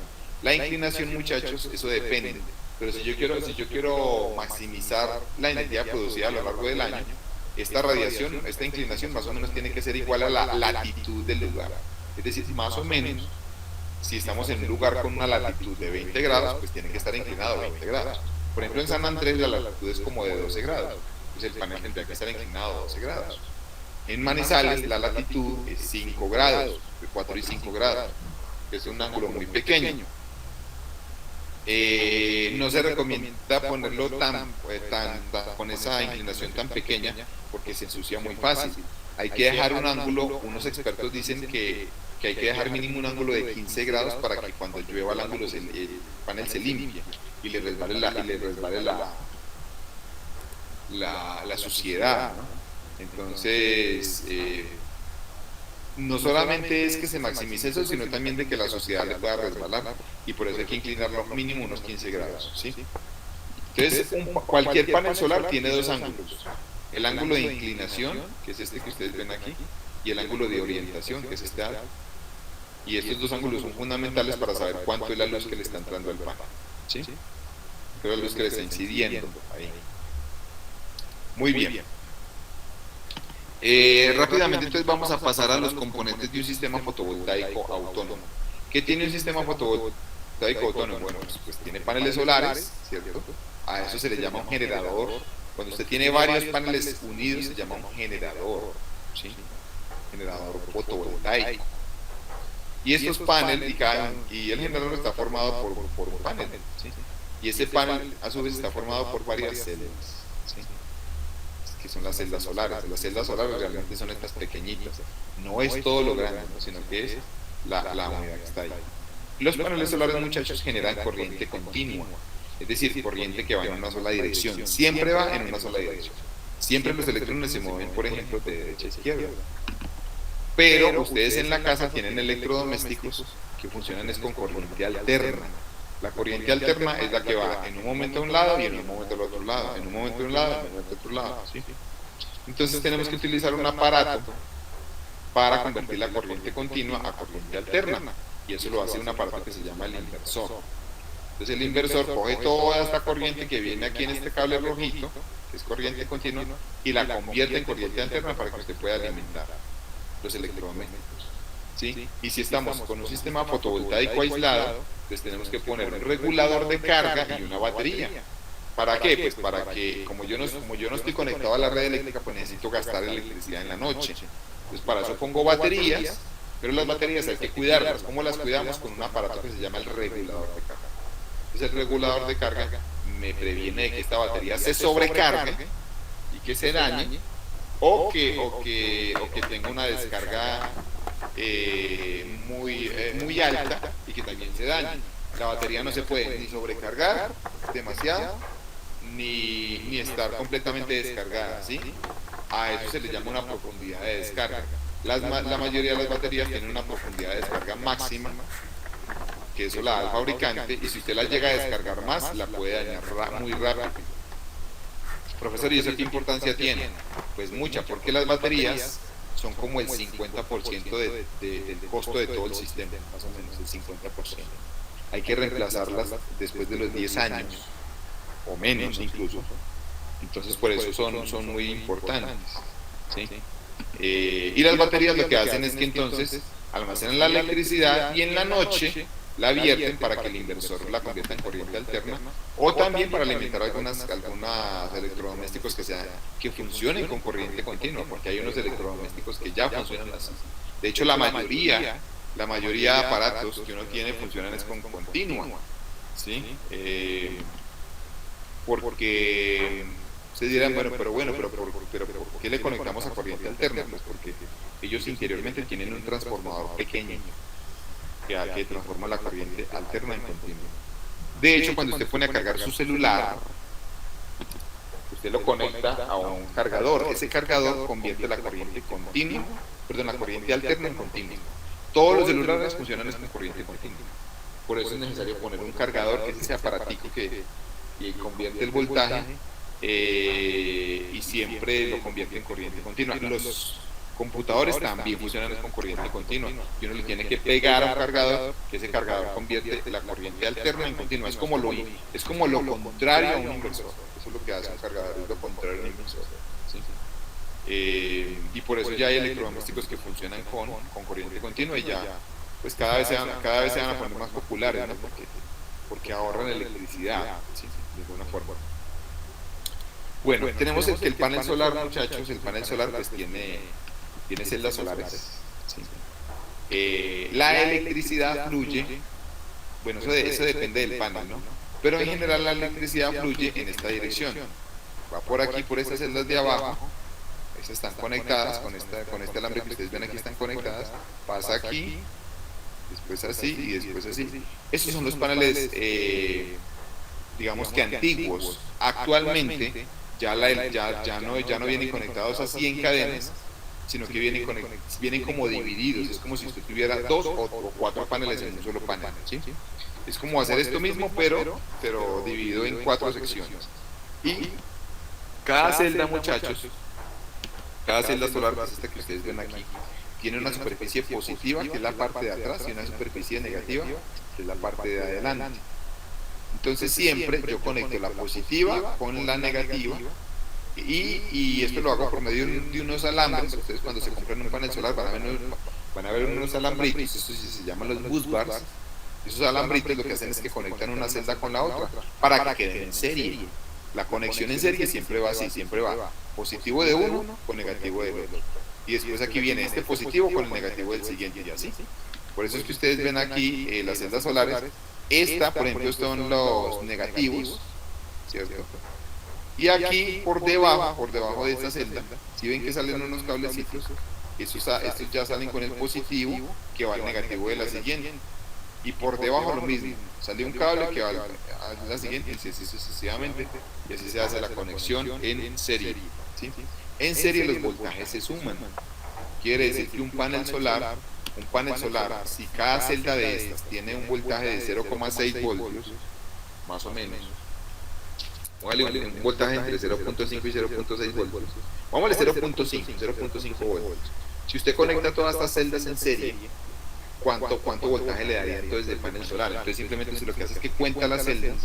[SPEAKER 1] La inclinación, muchachos, eso depende. Pero si yo quiero maximizar la energía producida a lo largo del año, esta radiación, esta inclinación más o menos tiene que ser igual a la latitud del lugar. Es decir, más o menos, si estamos en un lugar con una latitud de 20 grados, pues tiene que estar inclinado a 20 grados. Por ejemplo, en San Andrés la latitud es como de 12 grados, entonces el panel tendría que estar inclinado a 12 grados. En Manizales la latitud es 5 grados, de 4 y 5 grados, que es un ángulo muy pequeño. No se recomienda ponerlo con esa inclinación tan pequeña porque se ensucia muy fácil. Hay que dejar un ángulo, unos expertos dicen que hay que dejar mínimo un ángulo de 15 grados para que cuando llueva el ángulo el panel se limpie y le resbale la suciedad, ¿no? Entonces no solamente es que se maximice eso, sino también de que la suciedad le pueda resbalar, y por eso hay que inclinarlo mínimo unos 15 grados, ¿sí? Entonces, cualquier panel solar tiene dos ángulos: el ángulo de inclinación, que es este que ustedes ven aquí, y el ángulo de orientación, que es este alto. Y estos dos ángulos son fundamentales para saber cuánto es la luz que le está entrando al panel, ¿sí? Cuánto es la luz que le está incidiendo ahí. Muy bien. Rápidamente entonces vamos a pasar a los componentes de un sistema fotovoltaico autónomo. ¿Qué tiene un sistema fotovoltaico fotovoltaico autónomo, bueno, pues tiene paneles solares, ¿cierto? A eso se le llama un generador. Cuando usted tiene varios paneles unidos se llama un generador, ¿sí? Generador fotovoltaico. Y estos paneles, y el generador está formado por un panel, ¿sí? Y ese panel a su vez está formado por varias celdas, ¿sí? Que son las celdas solares. Las celdas solares realmente son estas pequeñitas. No es todo lo grande, ¿no? Sino que es la unidad que está ahí. Los paneles solares, muchachos, generan corriente continua, es decir, corriente que va en una sola dirección. Siempre va en una sola dirección. Siempre los electrones se mueven, por ejemplo, de derecha a izquierda. Pero ustedes en la casa tienen electrodomésticos que funcionan es con corriente alterna. La corriente alterna es la que va en un momento a un lado y en un momento al otro lado, en un momento a un lado y en un momento al otro lado, ¿sí? Entonces tenemos que utilizar un aparato para convertir la corriente continua a corriente alterna, y eso lo hace un aparato que se llama el inversor. Entonces el inversor coge toda esta corriente que viene aquí en este cable rojito, que es corriente continua, y la convierte en corriente alterna para que usted pueda alimentar los electrodomésticos, ¿sí? Y si estamos con un sistema fotovoltaico aislado, pues tenemos que poner un regulador de carga y una batería. ¿Para qué? Pues para que, como yo no estoy conectado a la red eléctrica, pues necesito gastar electricidad en la noche. Entonces para eso pongo baterías, pero las baterías hay que cuidarlas. ¿Cómo las cuidamos? Con un aparato que se llama el regulador de carga. Entonces el regulador de carga me previene de que esta batería se sobrecargue y que se dañe, o que tenga una descarga muy alta y que también se dañe. La batería no se puede ni sobrecargar demasiado ni estar completamente descargada, ¿sí? A eso se le llama una profundidad de descarga. La mayoría de las baterías tienen una profundidad de descarga máxima, que eso la da el fabricante, y si usted la llega a descargar más, la puede dañar muy rápido. Profesor, ¿y eso qué importancia tiene? Pues mucha, porque las baterías son como el 50% del costo de todo el sistema, más o menos el 50%. Hay que reemplazarlas después de los 10 años, o menos incluso. Entonces por eso son muy importantes, ¿sí? Y las baterías lo que hacen es que entonces almacenan la electricidad y en la noche la vierten para que el inversor la convierta en corriente alterna, o también para alimentar algunos electrodomésticos que funcionen con corriente continua, porque hay unos electrodomésticos que ya funcionan así. De hecho, la mayoría de aparatos que uno tiene funcionan es con continua, ¿sí? Porque se dirán, pero ¿por qué le conectamos a corriente alterna? Pues porque ellos interiormente tienen un transformador pequeño que transforma la corriente alterna en continua. De hecho, cuando usted pone a cargar su celular, usted lo conecta a un cargador. Ese cargador convierte la corriente alterna en continua. Todos los celulares funcionan con corriente continua. Por eso es necesario poner un cargador, que es ese aparatico que convierte el voltaje y siempre lo convierte en corriente continua. Los computadores también funcionan con corriente continua, y uno le tiene que pegar a un cargador, que ese cargador convierte la corriente alterna en continua. Es como lo contrario a un inversor. Eso es lo que hace un cargador, es lo contrario a un inversor, ¿sí? Y por eso ya hay electrodomésticos que funcionan con corriente continua, y ya pues cada vez se van a poner más populares, ¿no? Porque ahorran electricidad, ¿sí? De alguna forma. Bueno, tenemos el panel solar, muchachos. El panel solar pues tiene celdas solares, ¿sí? La electricidad fluye, bueno, eso depende del panel, ¿no? Pero en general la electricidad fluye en esta dirección. Va por aquí, por estas celdas de abajo. Esas están conectadas con este alambre que ustedes ven aquí, están conectadas. Pasa aquí, después así y después así. Esos son los paneles, digamos que antiguos. Actualmente ya no vienen conectados así en cadenas, sino que vienen como divididos. Es como si usted tuviera 2 o 4 paneles en un solo panel, ¿sí? Es como hacer esto mismo, pero dividido en 4 secciones. Y cada celda, muchachos, cada celda solar, que es esta que ustedes ven aquí, tiene una superficie positiva, que es la parte de atrás, y una superficie negativa, que es la parte de adelante. Entonces siempre yo conecto la positiva con la negativa, y esto lo hago por medio de unos alambres. Ustedes cuando se compran un panel solar van a ver unos alambritos, estos se llaman los bus bars, Esos alambritos lo que hacen es que conectan una celda con la otra para que queden en serie. La conexión en serie siempre va así, siempre va positivo de uno con negativo del otro. Y después aquí viene este positivo con el negativo del siguiente y así. Por eso es que ustedes ven aquí las celdas solares. Esta, por ejemplo, son los negativos, ¿cierto? Y aquí por debajo de esta celda, si ven que salen unos cablecitos, estos ya salen con el positivo que va al negativo de la siguiente. Y por debajo lo mismo, sale un cable que va a la siguiente y así sucesivamente, y así se hace la conexión en serie, ¿sí? En serie los voltajes se suman. Quiere decir que un panel solar, si cada celda de estas tiene un voltaje de 0,6 voltios, más o menos, vale, un voltaje entre 0,5 y 0,6 voltios, vamos a 0,5 voltios. Si usted conecta todas estas celdas en serie, ¿cuánto voltaje le daría entonces del panel solar? Entonces simplemente lo que hace es que cuenta las celdas,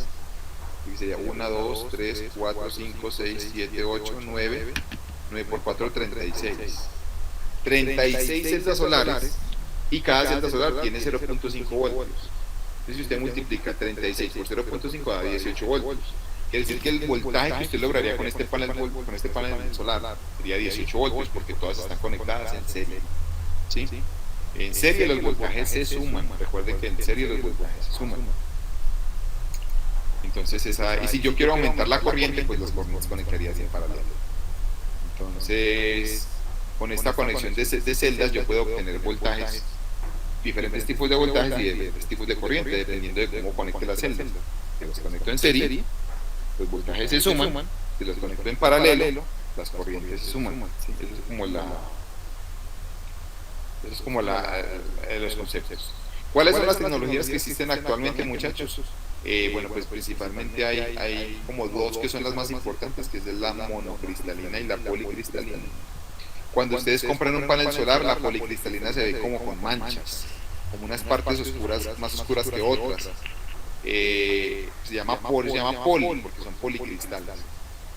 [SPEAKER 1] y sería 1, 2, 3, 4, 5, 6, 7, 8, 9, 9 por 4, 36. 36 celdas solares, y cada celda solar tiene 0,5 voltios. Entonces si usted multiplica 36 por 0,5 da 18 voltios. Quiere decir que el voltaje que usted lograría con este panel solar sería 18 voltios, porque todas están conectadas en serie, ¿sí? En serie los voltajes se suman. Recuerden que en serie los voltajes se suman. Entonces y si yo quiero aumentar la corriente, pues los conectaría así en paralelo. Entonces, con esta conexión de celdas yo puedo obtener voltajes, diferentes tipos de voltajes y diferentes tipos de corriente, dependiendo de cómo conecte las celdas. Si los conecto en serie, los voltajes se suman. Si los conecto en paralelo, las corrientes se suman. Eso es como los conceptos. ¿Cuáles son las tecnologías que existen actualmente, muchachos? Bueno, pues principalmente hay como dos que son las más importantes, que es la monocristalina y la policristalina. Cuando ustedes compran un panel solar, la policristalina se ve como con manchas, como unas partes oscuras, más oscuras que otras. Se llama poli porque son policristales.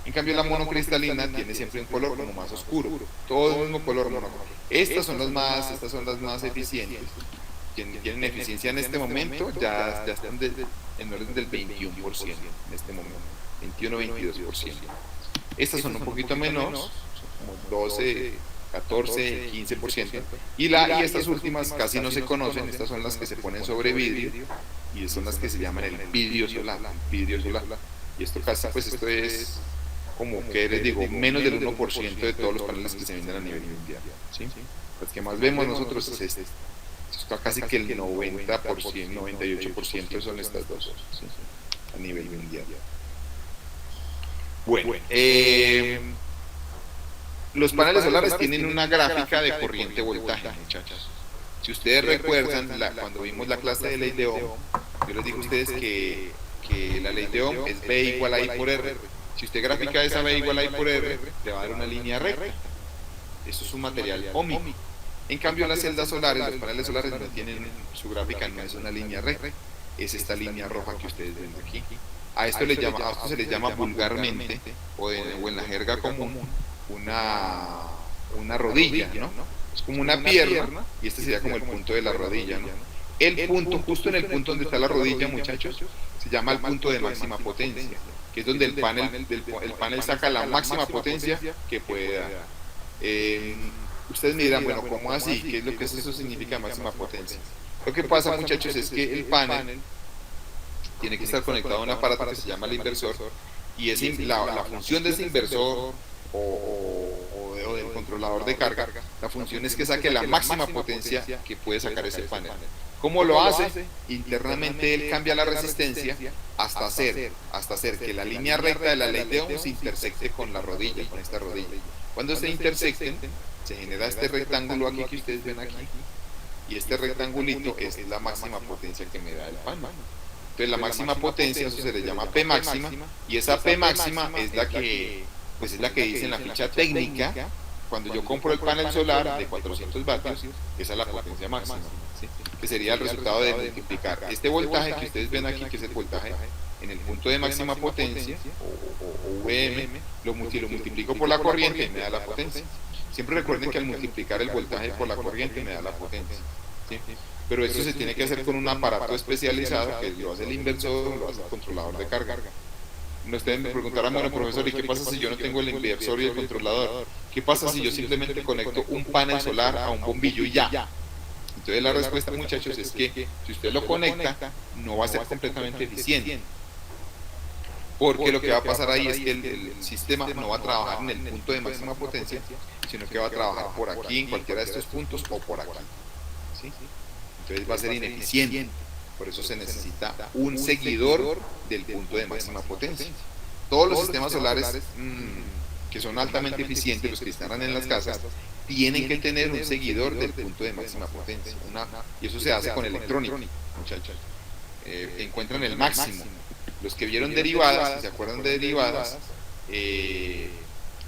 [SPEAKER 1] En cambio la monocristalina tiene siempre un color como más oscuro, todo el mismo color monocristalino. Estas son las más eficientes. Tienen eficiencia en este momento, ya están en orden del 21% en este momento, 21-22%. Estas son un poquito menos, como 12, 14, 15%. Y estas últimas casi no se conocen, estas son las que se ponen sobre vidrio, y son las que se llaman el vidrio solar. Y esto casi, pues esto es como que les digo, menos del 1% de todos los paneles que se venden a nivel mundial, ¿sí? Las que más vemos nosotros es este. Esto casi que el 90%, 98% son estas dos, ¿sí? A nivel mundial. Bueno, los paneles solares tienen una gráfica de corriente voltaje, muchachos. Si ustedes recuerdan, cuando vimos la clase de ley de Ohm, yo les dije a ustedes que la ley de Ohm es B igual a I por R. Si usted grafica esa B igual a I por R, le va a dar una línea recta. Eso es un material óhmico. En cambio, las celdas solares, los paneles solares no tienen, su gráfica no es una línea recta, es esta línea roja que ustedes ven aquí. A esto se le llama vulgarmente, o en la jerga común, una rodilla, ¿no? Es como una pierna, y este sería como el punto de la rodilla, ¿no? El punto, justo en el punto donde está la rodilla, muchachos, se llama el punto de máxima potencia, que es donde el panel saca la máxima potencia que puede dar. Ustedes me dirán, bueno, ¿cómo así? ¿Qué es lo que eso significa máxima potencia? Lo que pasa, muchachos, es que el panel tiene que estar conectado a un aparato que se llama el inversor, y la función de ese inversor o del controlador de carga, la función es que saque la máxima potencia que puede sacar ese panel. ¿Cómo lo hace? Internamente él cambia la resistencia hasta hacer que la línea recta de la ley de Ohm se intersecte con la rodilla, con esta rodilla. Cuando se intersecten, se genera este rectángulo aquí que ustedes ven aquí, y este rectangulito es la máxima potencia que me da el panel. Entonces la máxima potencia, eso se le llama P máxima, y esa P máxima es la que dice en la ficha técnica, cuando yo compro el panel solar de 400 vatios, esa es la potencia máxima, ¿sí? Que sería el resultado de multiplicar este voltaje que ustedes ven aquí, que es el voltaje en el punto de máxima potencia, o VM, lo multiplico por la corriente y me da la potencia. Siempre recuerden que al multiplicar el voltaje por la corriente me da la potencia. ¿sí? Pero esto se tiene que hacer con un aparato especializado que lo hace el inversor, lo hace el controlador de carga. Ustedes me preguntarán, bueno, profesor, ¿y qué pasa si yo no tengo el inversor y el controlador? ¿Qué pasa si yo simplemente conecto un panel solar a un bombillo y ya? Entonces la respuesta, muchachos, es que si usted lo conecta, no va a ser completamente eficiente. Porque lo que va a pasar ahí es que el sistema no va a trabajar en el punto de máxima potencia, sino que va a trabajar por aquí, en cualquiera de estos puntos, o por aquí. ¿Sí? Entonces va a ser ineficiente. Por eso se necesita un seguidor del punto de máxima potencia. Todos los sistemas solares que son altamente eficientes, los que instalan en las casas, tienen que tener un seguidor del punto de máxima potencia. Y eso se hace con electrónica, muchachos. Encuentran el máximo. Los que vieron derivadas, si se acuerdan de derivadas,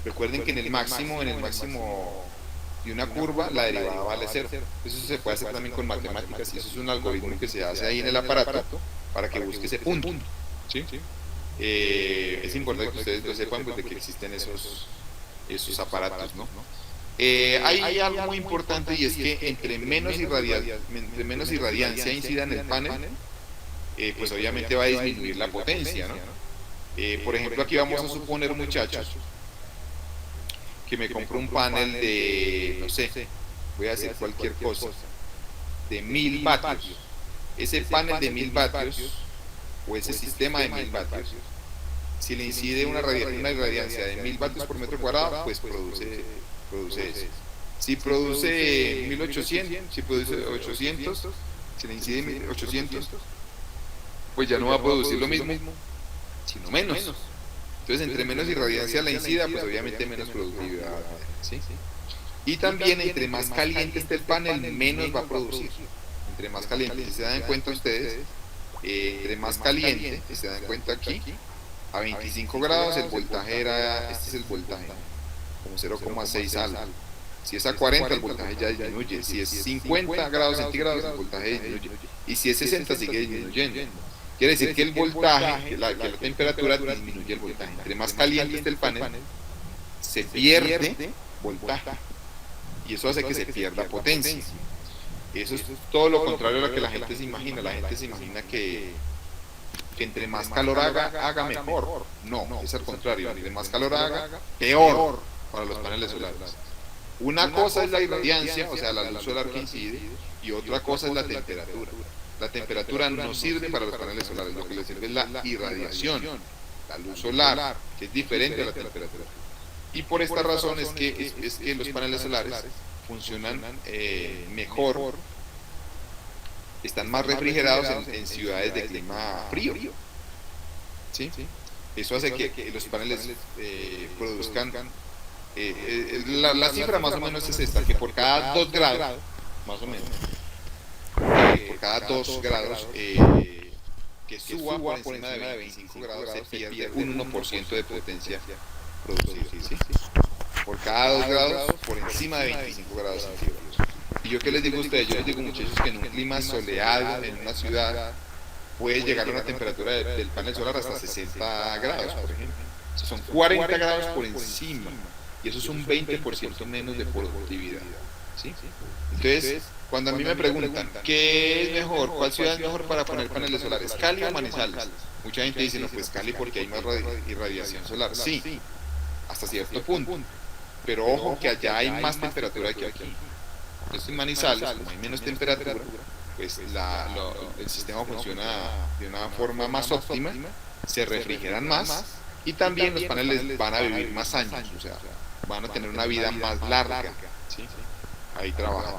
[SPEAKER 1] recuerden que en el máximo de una curva, la derivada vale 0. Eso se puede hacer también con matemáticas, y eso es un algoritmo que se hace ahí en el aparato para que busque ese punto. ¿Sí? Es importante que ustedes lo sepan, pues, de que existen esos aparatos, ¿no? Hay algo muy importante, y es que entre menos irradiancia incida en el panel, pues obviamente va a disminuir la potencia, ¿no? Por ejemplo, aquí vamos a suponer, muchachos, que me compro un panel de, no sé, voy a decir cualquier cosa, de 1000 vatios. Ese panel de 1000 vatios, o ese sistema de 1000 vatios, si le incide una irradiancia de 1000 vatios por metro cuadrado, pues produce eso. Si produce 1800, si produce 800, si le incide 1800, pues ya no va a producir lo mismo, sino menos. Entonces, entre menos irradiancia la incida, pues obviamente menos productividad, ¿sí? Y también, entre más caliente esté el panel, menos va a producir. Entre más caliente, si se dan cuenta ustedes, entre más caliente, si se dan cuenta aquí, a 25 grados el voltaje este es el voltaje, como 0,6 algo. Si es a 40, el voltaje ya disminuye. Si es 50 grados centígrados, el voltaje disminuye. Y si es 60, sigue disminuyendo. Quiere decir que el voltaje, que la temperatura disminuye el voltaje. Entre más caliente esté el panel, se pierde voltaje. Y eso hace que se pierda potencia. Eso es todo lo contrario a lo que la gente se imagina. La gente se imagina que entre más calor haga mejor. No, es al contrario. Entre más calor haga, peor para los paneles solares. Una cosa es la irradiancia, o sea, la luz solar que incide, y otra cosa es la temperatura. La temperatura no sirve para los paneles solares, lo que les sirve es la irradiación, la luz solar, que es diferente a la temperatura. Y por esta razón es que los paneles solares funcionan mejor, están más refrigerados en ciudades de clima frío. ¿Sí? Eso hace que los paneles produzcan, la cifra más o menos es esta, que por cada 2 grados, más o menos, por cada 2 grados que suba por encima de 25 grados, se pierde un 1% de potencia producida. ¿Sí? Por cada 2 grados por encima de 25 grados centígrados. Y yo qué les digo a ustedes, yo les digo, muchachos, que en un clima soleado, en una ciudad, puede llegar a una temperatura del panel solar hasta 60 grados, por ejemplo. O sea, son 40 grados por encima, y eso es un 20% menos de productividad. ¿Sí? Entonces, cuando a mí me preguntan, ¿qué es mejor? ¿Cuál ciudad es mejor para poner paneles solares? ¿Cali o Manizales? Mucha gente dice, no, pues Cali porque hay más irradiación solar. Sí, hasta cierto punto. Pero ojo que allá hay más temperatura que aquí. Entonces en Manizales, como hay menos temperatura, pues el sistema funciona de una forma más óptima, se refrigeran más, y también los paneles van a vivir más años, o sea, van a tener una vida más larga. ¿Sí? Ahí trabajan.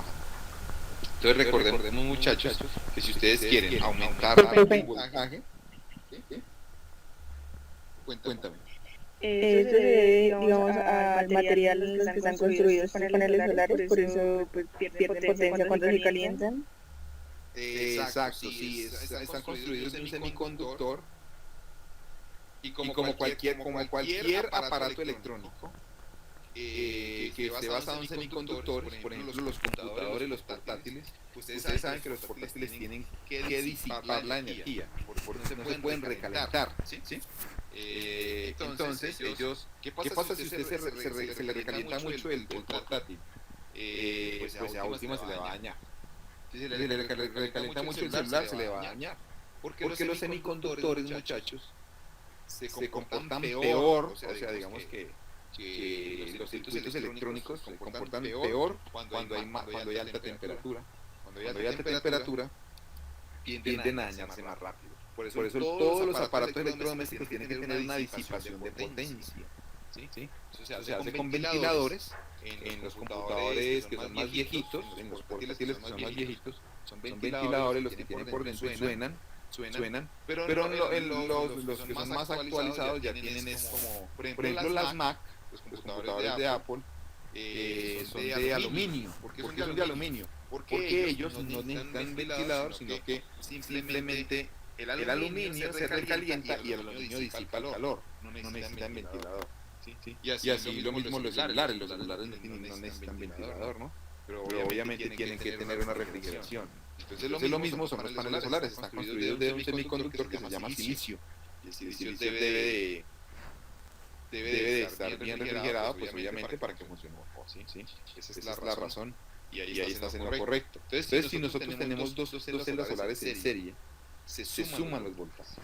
[SPEAKER 1] Entonces recordemos, muchachos, que si ustedes quieren aumentar el voltaje, cuéntame.
[SPEAKER 5] Eso se debe, digamos, al material en los que están construidos los paneles solares, por eso pues, pierden potencia cuando se calientan.
[SPEAKER 1] Exacto, sí, están construidos en un semiconductor, y como cualquier aparato electrónico que esté basado en semiconductores, por ejemplo los computadores, los portátiles, ustedes saben que los portátiles tienen que disipar la energía, porque no se pueden recalentar. ¿Sí? Entonces ellos, ¿qué pasa si usted se le recalienta mucho el portátil? Pues a última se le va a dañar. Si se le recalienta mucho el celular, se le va a dañar. Porque los semiconductores, muchachos, se comportan peor, o sea, digamos que los circuitos electrónicos se comportan peor cuando hay alta temperatura. Cuando hay alta temperatura, tienden a dañarse más rápido. Por eso todos los aparatos electrodomésticos tienen que tener una disipación de potencia. ¿Sí? Eso se hace con ventiladores en los computadores que son más viejitos, en los portátiles que son más viejitos, son ventiladores los que tienen por dentro y suenan, pero los que son más actualizados ya tienen es como, por ejemplo las Mac, los computadores de Apple, son de aluminio. ¿Por qué son de aluminio? Porque ellos no necesitan ventilador, sino que simplemente el aluminio se recalienta y el aluminio disipa el calor, no necesitan ventilador. ¿Sí? Y así lo mismo los celulares no necesitan ventilador, ¿no? Pero obviamente tienen que tener una refrigeración. Entonces lo mismo son los paneles solares, están construidos de un semiconductor que se llama silicio. Y el silicio debe de estar bien refrigerado, pues obviamente para que funcione mejor, ¿sí? Esa es la razón y ahí estás en lo correcto. Entonces si nosotros tenemos dos celdas solares en serie, se suman los voltajes.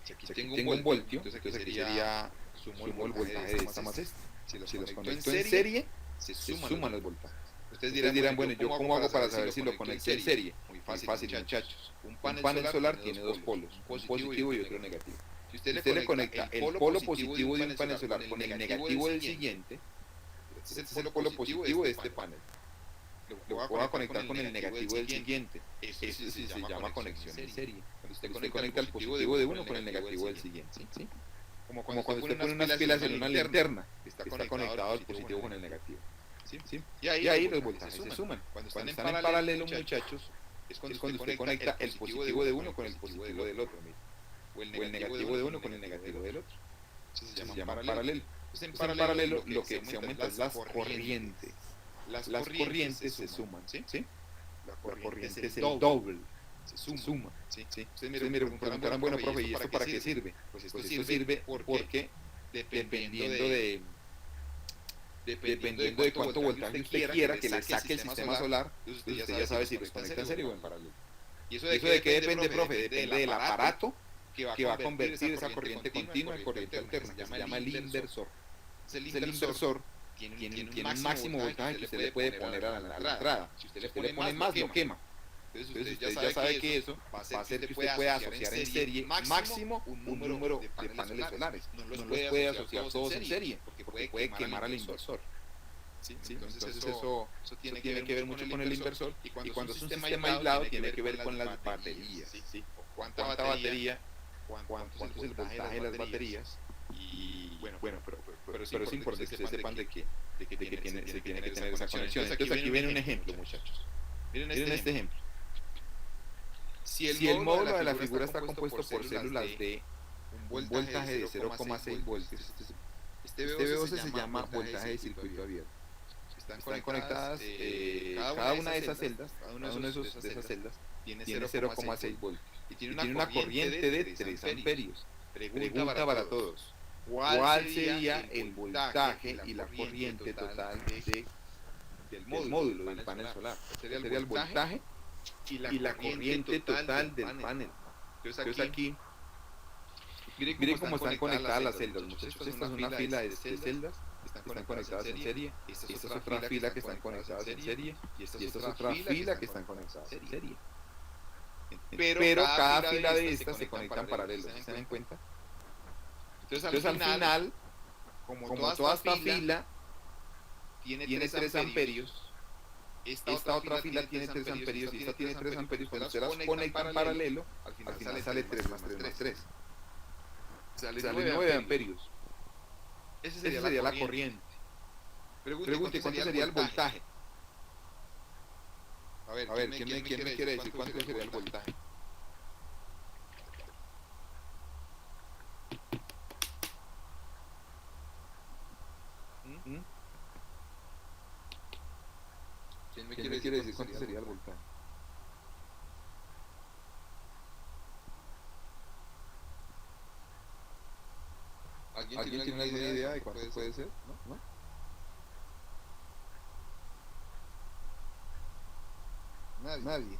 [SPEAKER 1] Si aquí tengo un voltio, entonces aquí sería sumo el voltaje de esta más este. Si los conecto en serie, se suman los voltajes. Ustedes dirán, bueno, ¿yo cómo hago para saber si lo conecto en serie? Muy fácil, muchachos. Un panel solar tiene dos polos, un positivo y otro negativo. Si usted le conecta el polo positivo de un panel solar con el negativo del siguiente, este es el polo positivo de este panel. Lo voy a conectar con el negativo del siguiente. Eso se llama conexión en serie. Cuando usted conecta el positivo de uno con el negativo del siguiente. ¿Sí? Como cuando usted pone unas pilas en una linterna, está conectado el positivo con el negativo. ¿Sí? Y ahí los voltajes se suman. Cuando están en paralelo, muchachos, es cuando usted conecta el positivo de uno con el positivo del otro. O el negativo de uno con el negativo del otro. Eso se llama paralelo. Entonces, en paralelo lo que se aumenta es las corrientes. Las corrientes se suman. ¿Sí? La corriente es el doble. Se suma. ¿Sí? Ustedes me preguntarán, bueno, profe, ¿y esto para qué sirve? Pues esto sirve porque dependiendo de cuánto voltaje usted quiera que le saque el sistema solar, entonces usted ya sabe si los conecta en serie o en paralelo. ¿Y eso de qué depende, profe? Depende del aparato que va a convertir esa corriente continua en corriente alterna, que se llama el inversor. El inversor tiene un máximo voltaje que usted le puede poner a la entrada. Si usted le pone más, lo quema. Entonces usted ya sabe que eso va a hacer que usted pueda asociar en serie máximo un número de paneles solares. No los puede asociar todos en serie, porque puede quemar al inversor. ¿Sí? Entonces eso tiene que ver mucho con el inversor, y cuando es un sistema aislado tiene que ver con las baterías. ¿Sí? ¿Cuánta batería? ¿Cuánto es el voltaje de las baterías? Y bueno, pero es importante que ustedes sepan de que se tiene que tener esa conexión. Entonces aquí viene un ejemplo, muchachos. Miren este ejemplo. Si el módulo de la figura está compuesto por células de un voltaje de 0,6 voltios, este V12 se llama voltaje de circuito abierto. Están conectadas, cada una de esas celdas, de esas celdas tiene 0,6 voltios y tiene una corriente de 3 amperios. Pregunta para todos: ¿cuál sería el voltaje y la corriente total del módulo del panel solar? Sería el voltaje y la corriente total del panel. Entonces aquí, miren cómo están conectadas las celdas, muchachos. Esta es una fila de celdas que están conectadas en serie. Esta es otra fila que están conectadas en serie. Y esta es otra fila que están conectadas en serie. Pero cada fila de estas se conectan paralelos, ¿se dan cuenta? Entonces al final, como toda esta fila tiene 3 amperios, esta otra fila tiene 3 amperios y esta tiene 3 amperios. Cuando se las conectan en paralelo, al final sale 3 más 3 más 3. Sale 9 amperios. Esa sería la corriente. Pregunte, ¿cuánto sería el voltaje? A ver, ¿quién me quiere decir cuánto sería el voltaje? ¿Quién me quiere decir cuánto sería el voltaje? ¿Alguien tiene alguna idea de cuánto puede ser? ¿No? Nadie.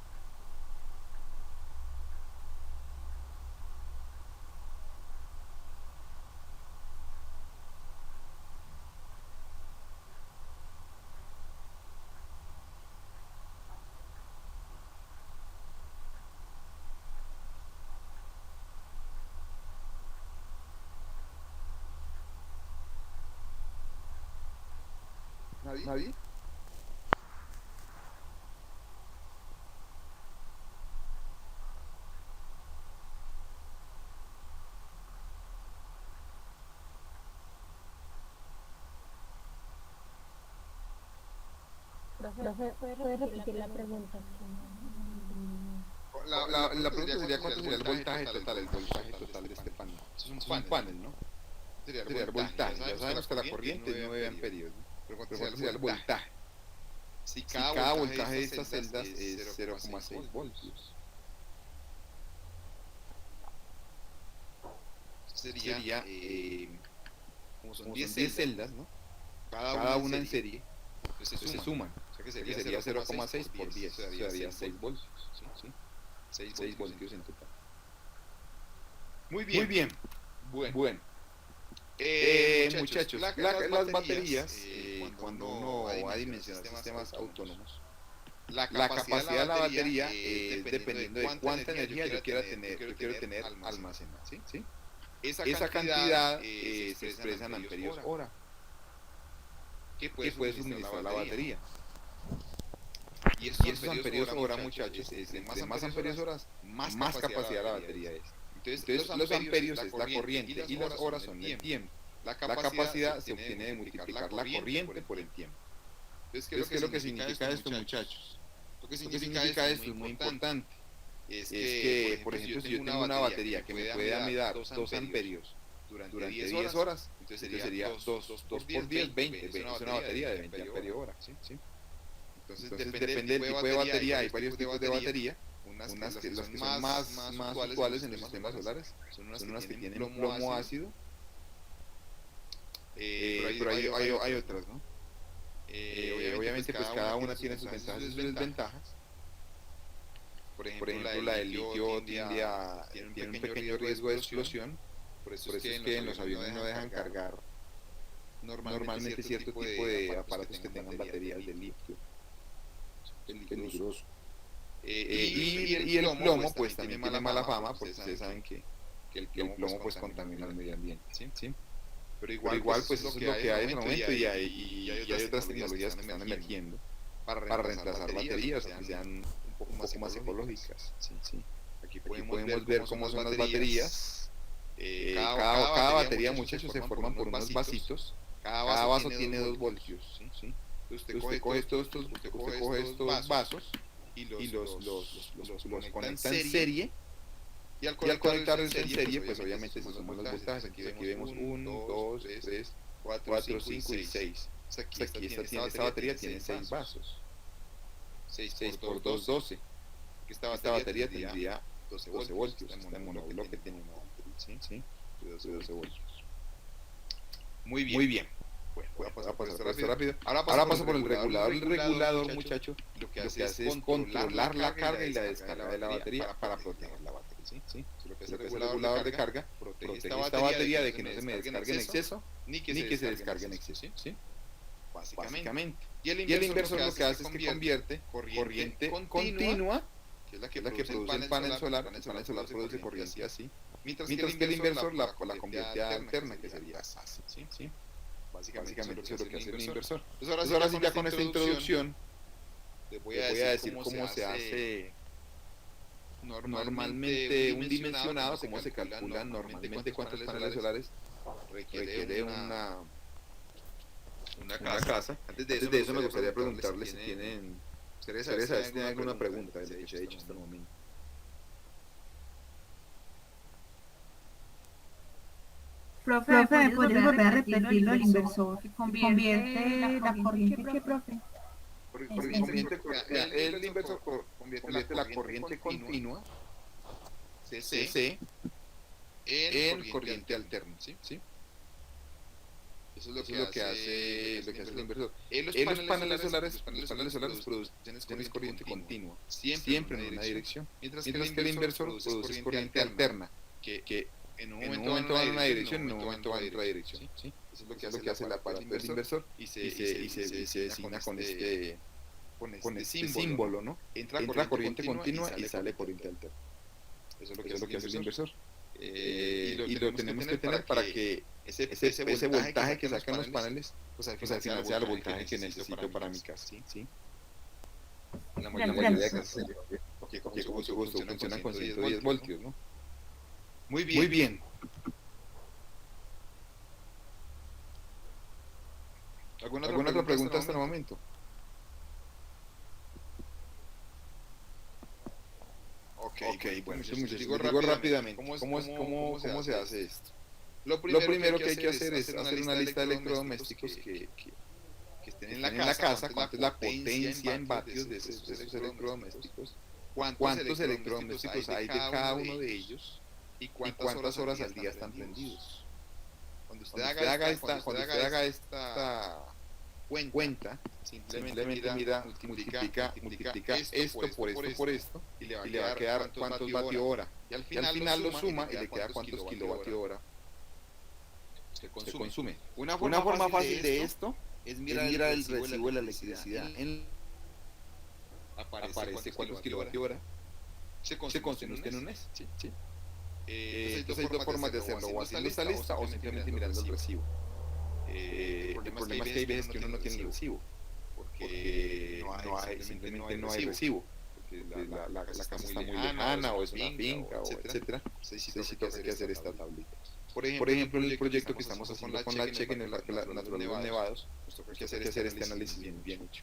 [SPEAKER 1] ¿Nadie?
[SPEAKER 4] Profe, ¿puede repetir la pregunta?
[SPEAKER 1] La pregunta sería cuánto sería el voltaje total de este panel. Eso es un panel, ¿no? Sería el voltaje. Ya sabemos que la corriente es 9 amperios, ¿no? Pero ¿cuánto sería el voltaje? Si cada voltaje de estas celdas es 0,6 voltios. Sería, como son 10 celdas, ¿no? Cada una en serie, pues se suman. O sea que sería 0,6 por 10, o sea, daría 6 voltios. ¿Sí? 6 voltios en total. Muy bien. Bueno. Muchachos, las baterías, cuando uno va a dimensionar sistemas autónomos, la capacidad de la batería es dependiendo de cuánta energía yo quiero tener almacenada. ¿Sí? Esa cantidad se expresa en amperios hora que puede suministrar la batería. Y esos amperios hora, muchachos, entre más amperios horas, más capacidad la batería es. Entonces los amperios es la corriente y las horas son el tiempo. La capacidad se obtiene de multiplicar la corriente por el tiempo. Entonces, ¿qué es lo que significa esto, muchachos? Lo que significa esto es muy importante. Es que, por ejemplo, si yo tengo una batería que me puede dar 2 amperios durante 10 horas, entonces sería 2 por 10, 20. Es una batería de 20 amperios hora. ¿Sí? Entonces depende del tipo de batería. Hay varios tipos de batería. Las que son más usuales en los sistemas solares son unas que tienen plomo ácido, pero hay otras, ¿no? Obviamente pues cada una tiene sus ventajas y sus desventajas. Por ejemplo, la del litio tiene un pequeño riesgo de explosión, por eso es que en los aviones no dejan cargar normalmente cierto tipo de aparatos que tengan baterías de litio. Es peligroso. Y el plomo pues también tiene mala fama, porque ustedes saben que el plomo pues contamina el medio ambiente. ¿Sí? Pero igual pues eso es lo que hay en el momento, y hay otras tecnologías que están emergiendo para reemplazar baterías, o que sean un poco más ecológicas. ¿Sí? Aquí podemos ver cómo son las baterías. Cada batería, muchachos, se forman por unos vasitos. Cada vaso tiene 2 voltios. ¿Sí? Entonces usted coge estos vasos y los conecta en serie. Y al conectarlos en serie, pues obviamente se suman los voltajes. Aquí vemos 1, 2, 3, 4, 5 y 6. Aquí esta batería tiene 6 vasos. 6 por 2, 12. Esta batería tendría 12 voltios. Este monobloque tiene una batería, ¿sí? De 12 voltios. Muy bien. Bueno, voy a pasar por esto rápido. Ahora paso por el regulador. El regulador, muchacho, lo que hace es controlar la carga y la descarga de la batería para proteger la batería. ¿Sí? Lo que hace el regulador de carga protege esta batería de que no se me descargue en exceso, ni que se descargue en exceso. ¿Sí? Básicamente. Y el inversor lo que hace es que convierte corriente continua, que es la que produce el panel solar. El panel solar produce corriente así, mientras que el inversor la convierte a alterna, que sería así. ¿Sí? Básicamente eso es lo que hace el inversor. Entonces ahora sí, ya con esta introducción, les voy a decir cómo se hace normalmente un dimensionado, cómo se calcula normalmente cuántos paneles solares requiere una casa. Antes de eso me gustaría preguntarles si tienen alguna pregunta de lo que se ha dicho hasta el momento.
[SPEAKER 5] Profe, ¿puedes volver a repetirlo? El inversor convierte la corriente, ¿qué, profe?
[SPEAKER 1] El inversor convierte la corriente continua, CC, en corriente alterna. ¿Sí? Eso es lo que hace el inversor. Los paneles solares producen corriente continua, siempre en una dirección, mientras que el inversor produce corriente alterna, que en un momento va en una dirección, en un momento va en otra dirección. ¿Sí? Eso es lo que hace la parte del inversor y se designa con este símbolo, ¿no? Entra corriente continua y sale corriente alterna. Eso es lo que hace el inversor. Y lo tenemos que tener para que ese voltaje que sacan los paneles, pues al final sea el voltaje que necesito para mi casa. ¿Sí? La mayoría de casas, porque con mucho gusto funcionan con 110 voltios, ¿no? Muy bien. ¿Alguna otra pregunta hasta el momento? Ok, bueno, digo rápidamente, ¿cómo se hace esto? Lo primero que hay que hacer es hacer una lista de electrodomésticos que estén en la casa, cuánto es la potencia en vatios de esos electrodomésticos, cuántos electrodomésticos hay de cada uno de ellos y cuántas horas al día están prendidos. Cuando usted haga esta cuenta, simplemente mira, multiplica esto por esto y le va a quedar cuántos vatio hora. Y al final lo suma y le queda cuántos kilovatio hora se consume. Una forma fácil de esto es mirar el recibo de la electricidad. Aparece cuántos kilovatio hora se consume usted en un mes. ¿Sí? Entonces hay dos formas de hacerlo, o haciendo esta lista o simplemente mirando el recibo. El problema es que hay veces que uno no tiene el recibo, porque simplemente no hay recibo, porque la casa está muy lejana, o es una finca, o etcétera. Entonces sí toca que hacer esta tablita. Por ejemplo, el proyecto que estamos haciendo con la Cheque en las Natural Nevados, nos toca que hacer este análisis bien hecho.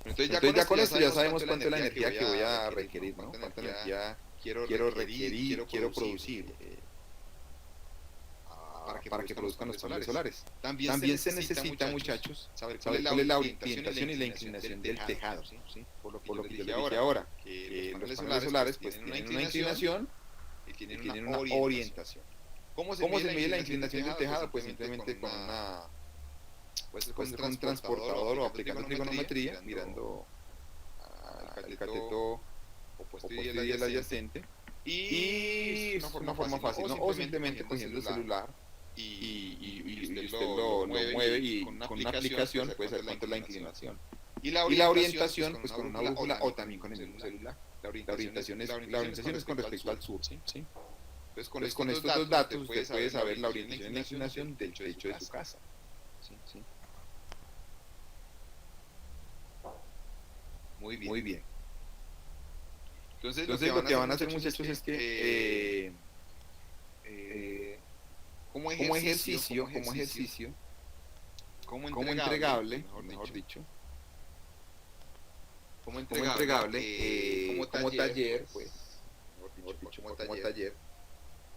[SPEAKER 1] Entonces ya con esto ya sabemos cuánto es la energía que voy a requerir, ¿no? Cuánta energía quiero requerir, quiero producir para que produzcan los paneles solares. También se necesita, muchachos, saber cuál es la orientación y la inclinación del tejado. ¿Sí? Por lo que yo le dije ahora, que los paneles solares pues tienen una inclinación y tienen una orientación. ¿Cómo se mide la inclinación del tejado? Pues simplemente con un transportador o aplicando trigonometría, mirando al cateto opuesto y el adyacente, y es una forma fácil, ¿no? O simplemente cogiendo el celular y usted lo mueve y con una aplicación puede saber cuánto es la inclinación. Y la orientación pues con una brújula o también con el mismo celular. La orientación es con respecto al sur. ¿Sí? Entonces con estos dos datos usted puede saber la orientación y la inclinación del techo de su casa. ¿Sí? Muy bien. Entonces lo que van a hacer, muchachos, es que como ejercicio, como entregable, mejor dicho, como taller, pues, como taller,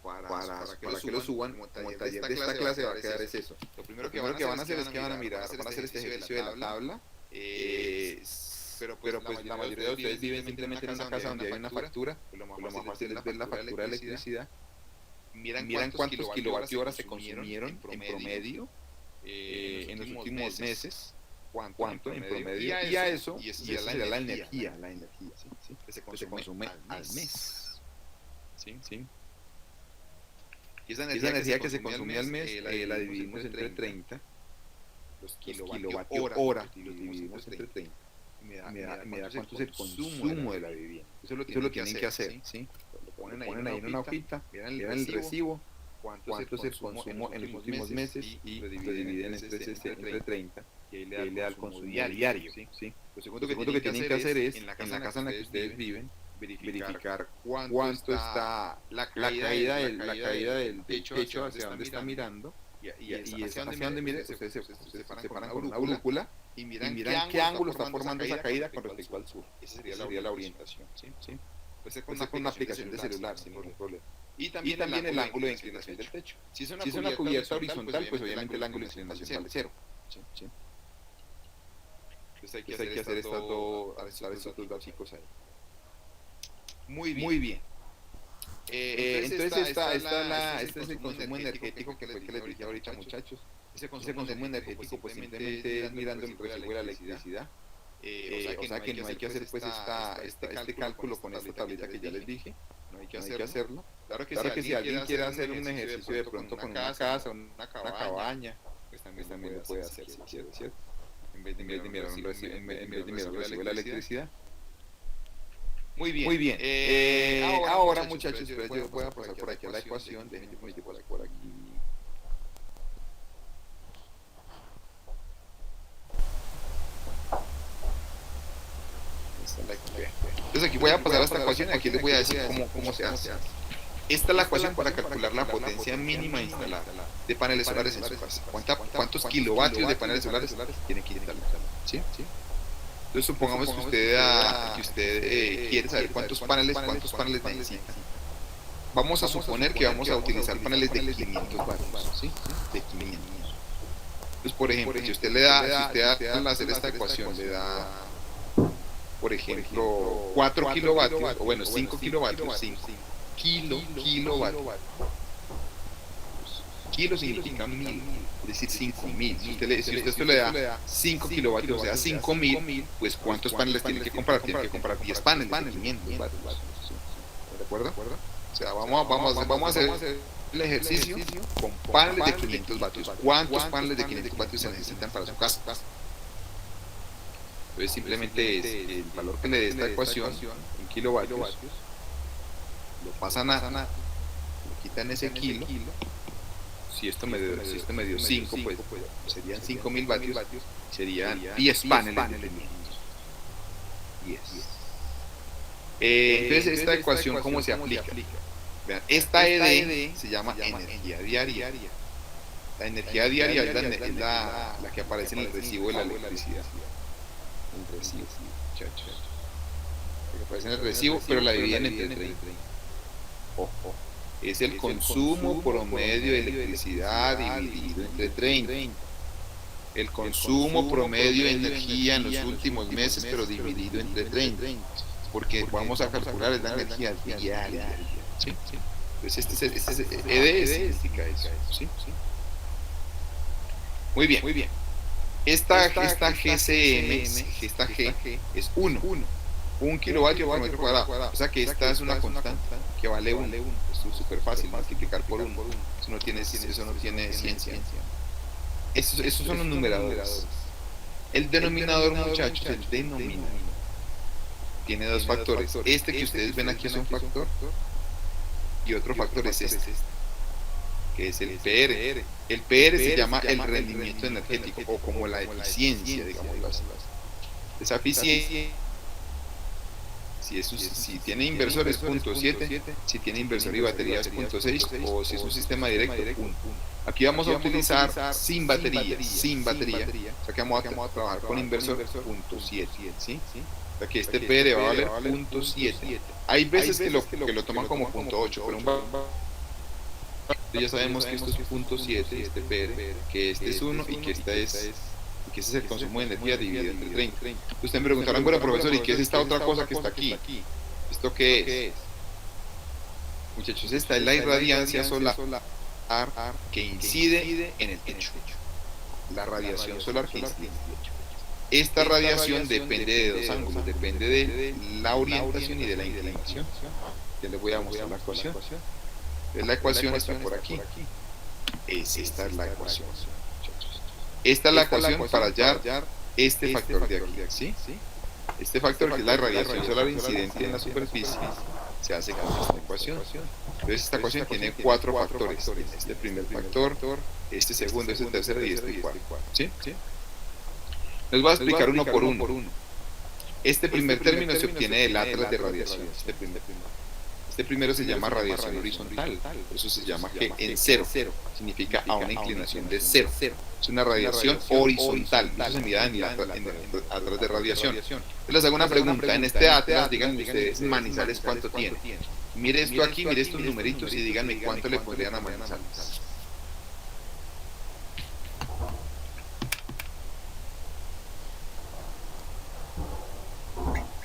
[SPEAKER 1] para que lo suban, como taller de esta clase va a quedar es eso. Lo primero que van a hacer es que van a hacer este ejercicio de la tabla, pero pues la mayoría de ustedes viven simplemente en una casa donde hay una factura, pues lo más fácil es ver la factura de electricidad, miran cuántos kilovatio hora se consumieron en promedio en los últimos meses, cuánto en promedio, y a eso, y esa sería la energía, ¿sí? Que se consume al mes. ¿Sí? Y esa energía que se consume al mes la dividimos entre 30, los kilovatio hora, y los dividimos entre 30. Me da cuánto es el consumo de la vivienda. Eso lo tienen que hacer, ¿sí? Lo ponen ahí en una hojita, miran el recibo, cuánto es el consumo en los últimos meses y lo dividen entre 30, y le da el consumo diario. ¿Sí? Lo segundo que tienen que hacer es, en la casa en la que ustedes viven, verificar cuánto está la caída del techo hacia donde está mirando, y hacia donde mire, ustedes se paran con una brújula y miran qué ángulo está formando esa caída con respecto al sur. Esa sería la orientación. ¿Sí? Puede ser con una aplicación de celular sin ningún problema. Y también el ángulo de inclinación del techo. Si es una cubierta horizontal, pues obviamente el ángulo de inclinación vale 0. ¿Sí? Entonces hay que hacer estos dos datos ahí. Muy bien. Entonces este es el consumo energético que les dije ahorita, muchachos. Ese consumo energético pues simplemente es mirando el recibo de la electricidad. O sea que no hay que hacer pues este cálculo con esta tablita que ya les dije, no hay que hacerlo. Claro que si alguien quiere hacer un ejercicio de pronto con una casa, una cabaña, pues también lo puede hacer si quiere, ¿cierto? En vez de mirar el recibo de la electricidad. Muy bien. Ahora muchachos, yo voy a pasar por aquí a la ecuación, déjenme por aquí. Entonces aquí voy a pasar a esta ecuación y aquí les voy a decir cómo se hace. Esta es la ecuación para calcular la potencia mínima instalada de paneles solares en su casa. ¿Cuántos kilovatios de paneles solares tiene que instalar? ¿Sí? Entonces supongamos que usted quiere saber cuántos paneles necesita. Vamos a suponer que vamos a utilizar paneles de 500 vatios, ¿sí? De 500. Entonces, por ejemplo, si usted al hacer esta ecuación le da, por ejemplo, 4 kilovatios, o bueno, 5 kilovatios, 5 kilovatios. Kilo significa 1000, es decir, 5000. Si usted esto le da 5 kilovatios, o sea, 5000, pues ¿cuántos paneles tiene que comprar? Tiene que comprar 10 paneles de 500 vatios. ¿De acuerdo? O sea, vamos a hacer el ejercicio con paneles de 500 vatios. ¿Cuántos paneles de 500 vatios se necesitan para su casa? Entonces simplemente es el valor que le dé esta ecuación en kilovatios, lo pasan le quitan ese kilo. Si esto me dio 5, pues serían 5000 vatios, serían 10 paneles de 500. 10. Entonces esta ecuación, ¿cómo se aplica? Vean, esta ED se llama energía diaria. La energía diaria es la que aparece en el recibo de la electricidad. El recibo, muchachos. La que aparece en el recibo, pero la dividen entre 30. Ojo. Es el consumo promedio de electricidad dividido entre 30. El consumo promedio de energía en los últimos meses, pero dividido entre 30. Porque vamos a calcular la energía diaria. ¿Sí? Entonces este es ED significa eso. ¿Sí? Muy bien. Esta GCM, esta G es 1 kilovatio por metro cuadrado. O sea que esta es una constante que vale 1. Esto es súper fácil, multiplicar por 1. Eso no tiene ciencia. Esos son los numeradores. El denominador, muchachos, el denominador tiene dos factores. Este que ustedes ven aquí es un factor y otro factor es este, que es el PR. El PR se llama el rendimiento energético o como la eficiencia, digámoslo así. Esa eficiencia, si tiene inversor es 0.7, si tiene inversor y batería es 0.6 o si es un sistema directo 1. Aquí vamos a utilizar sin batería, o sea que vamos a trabajar con inversor 0.7, ¿sí? O sea que este PR va a valer 0.7. Hay veces que lo toman como 0.8, pero ya sabemos que esto es 0.7, este PR, que este es 1 y que ese es el consumo de energía dividido entre 30. Ustedes me preguntarán, bueno profesor, ¿y qué es esta otra cosa que está aquí? ¿Esto qué es? Muchachos, esta es la irradiancia solar que incide en el techo. La radiación solar que incide en el techo. Esta radiación depende de dos ángulos, depende de la orientación y de la inclinación. Ya les voy a mostrar la ecuación. Entonces, la ecuación está por aquí. Esta es la ecuación. Esta es la ecuación para hallar este factor de aquí, ¿sí? Este factor, que es la radiación solar incidente en la superficie, se hace con esta ecuación. Entonces esta ecuación tiene 4 factores. Este primer factor, este segundo, este tercero y este cuarto, ¿sí? Les voy a explicar uno por uno. Este primer término se obtiene del atlas de radiación. Este primero se llama radiación horizontal, por eso se llama G en 0, significa a una inclinación de 0. Es una radiación horizontal, eso se mide en el atlas de radiación. Yo les hago una pregunta, en este atlas, díganme ustedes, Manizales, ¿cuánto tiene? Mire esto aquí, mire estos numeritos y díganme cuánto le pondrían a Manizales.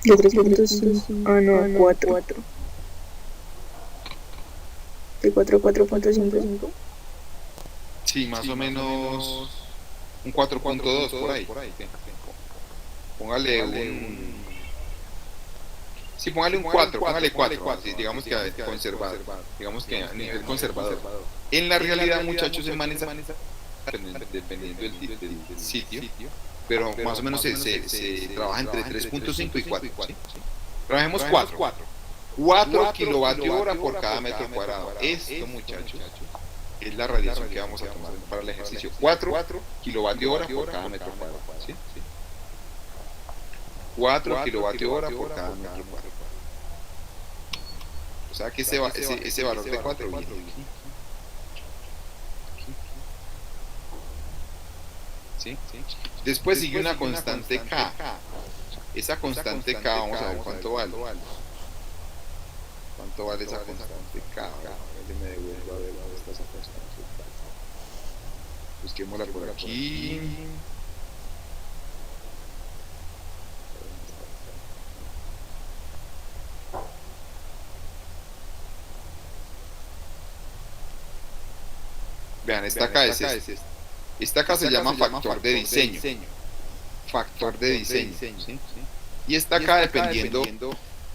[SPEAKER 5] De 305, 4. 4.5.
[SPEAKER 1] Sí, más o menos un 4.2 por ahí. Sí. Póngale un... Sí, póngale un 4, póngale 4, sí, digamos que conservador, digamos que a nivel conservador. En la realidad, muchachos, se maneja dependiendo del sitio, pero más o menos se trabaja entre 3.5 y 4. ¿Sí? Trabajemos 4. 4 kilovatios hora por cada metro cuadrado. Esto, muchachos, es la radiación que vamos a tomar para el ejercicio. 4 kilovatios hora por cada metro cuadrado. ¿Sí? 4 kilovatios hora por cada metro cuadrado. O sea que ese valor de 4 viene aquí. ¿Sí? Después sigue una constante K. Esa constante K, vamos a ver cuánto vale. ¿Cuánto vale esa constante K? Me devuelvo a ver dónde está esa constante K. Busquémosla por aquí. Vean, esta acá es esta. Esta acá se llama factor de diseño. Factor de diseño. ¿Sí? Y esta acá dependiendo,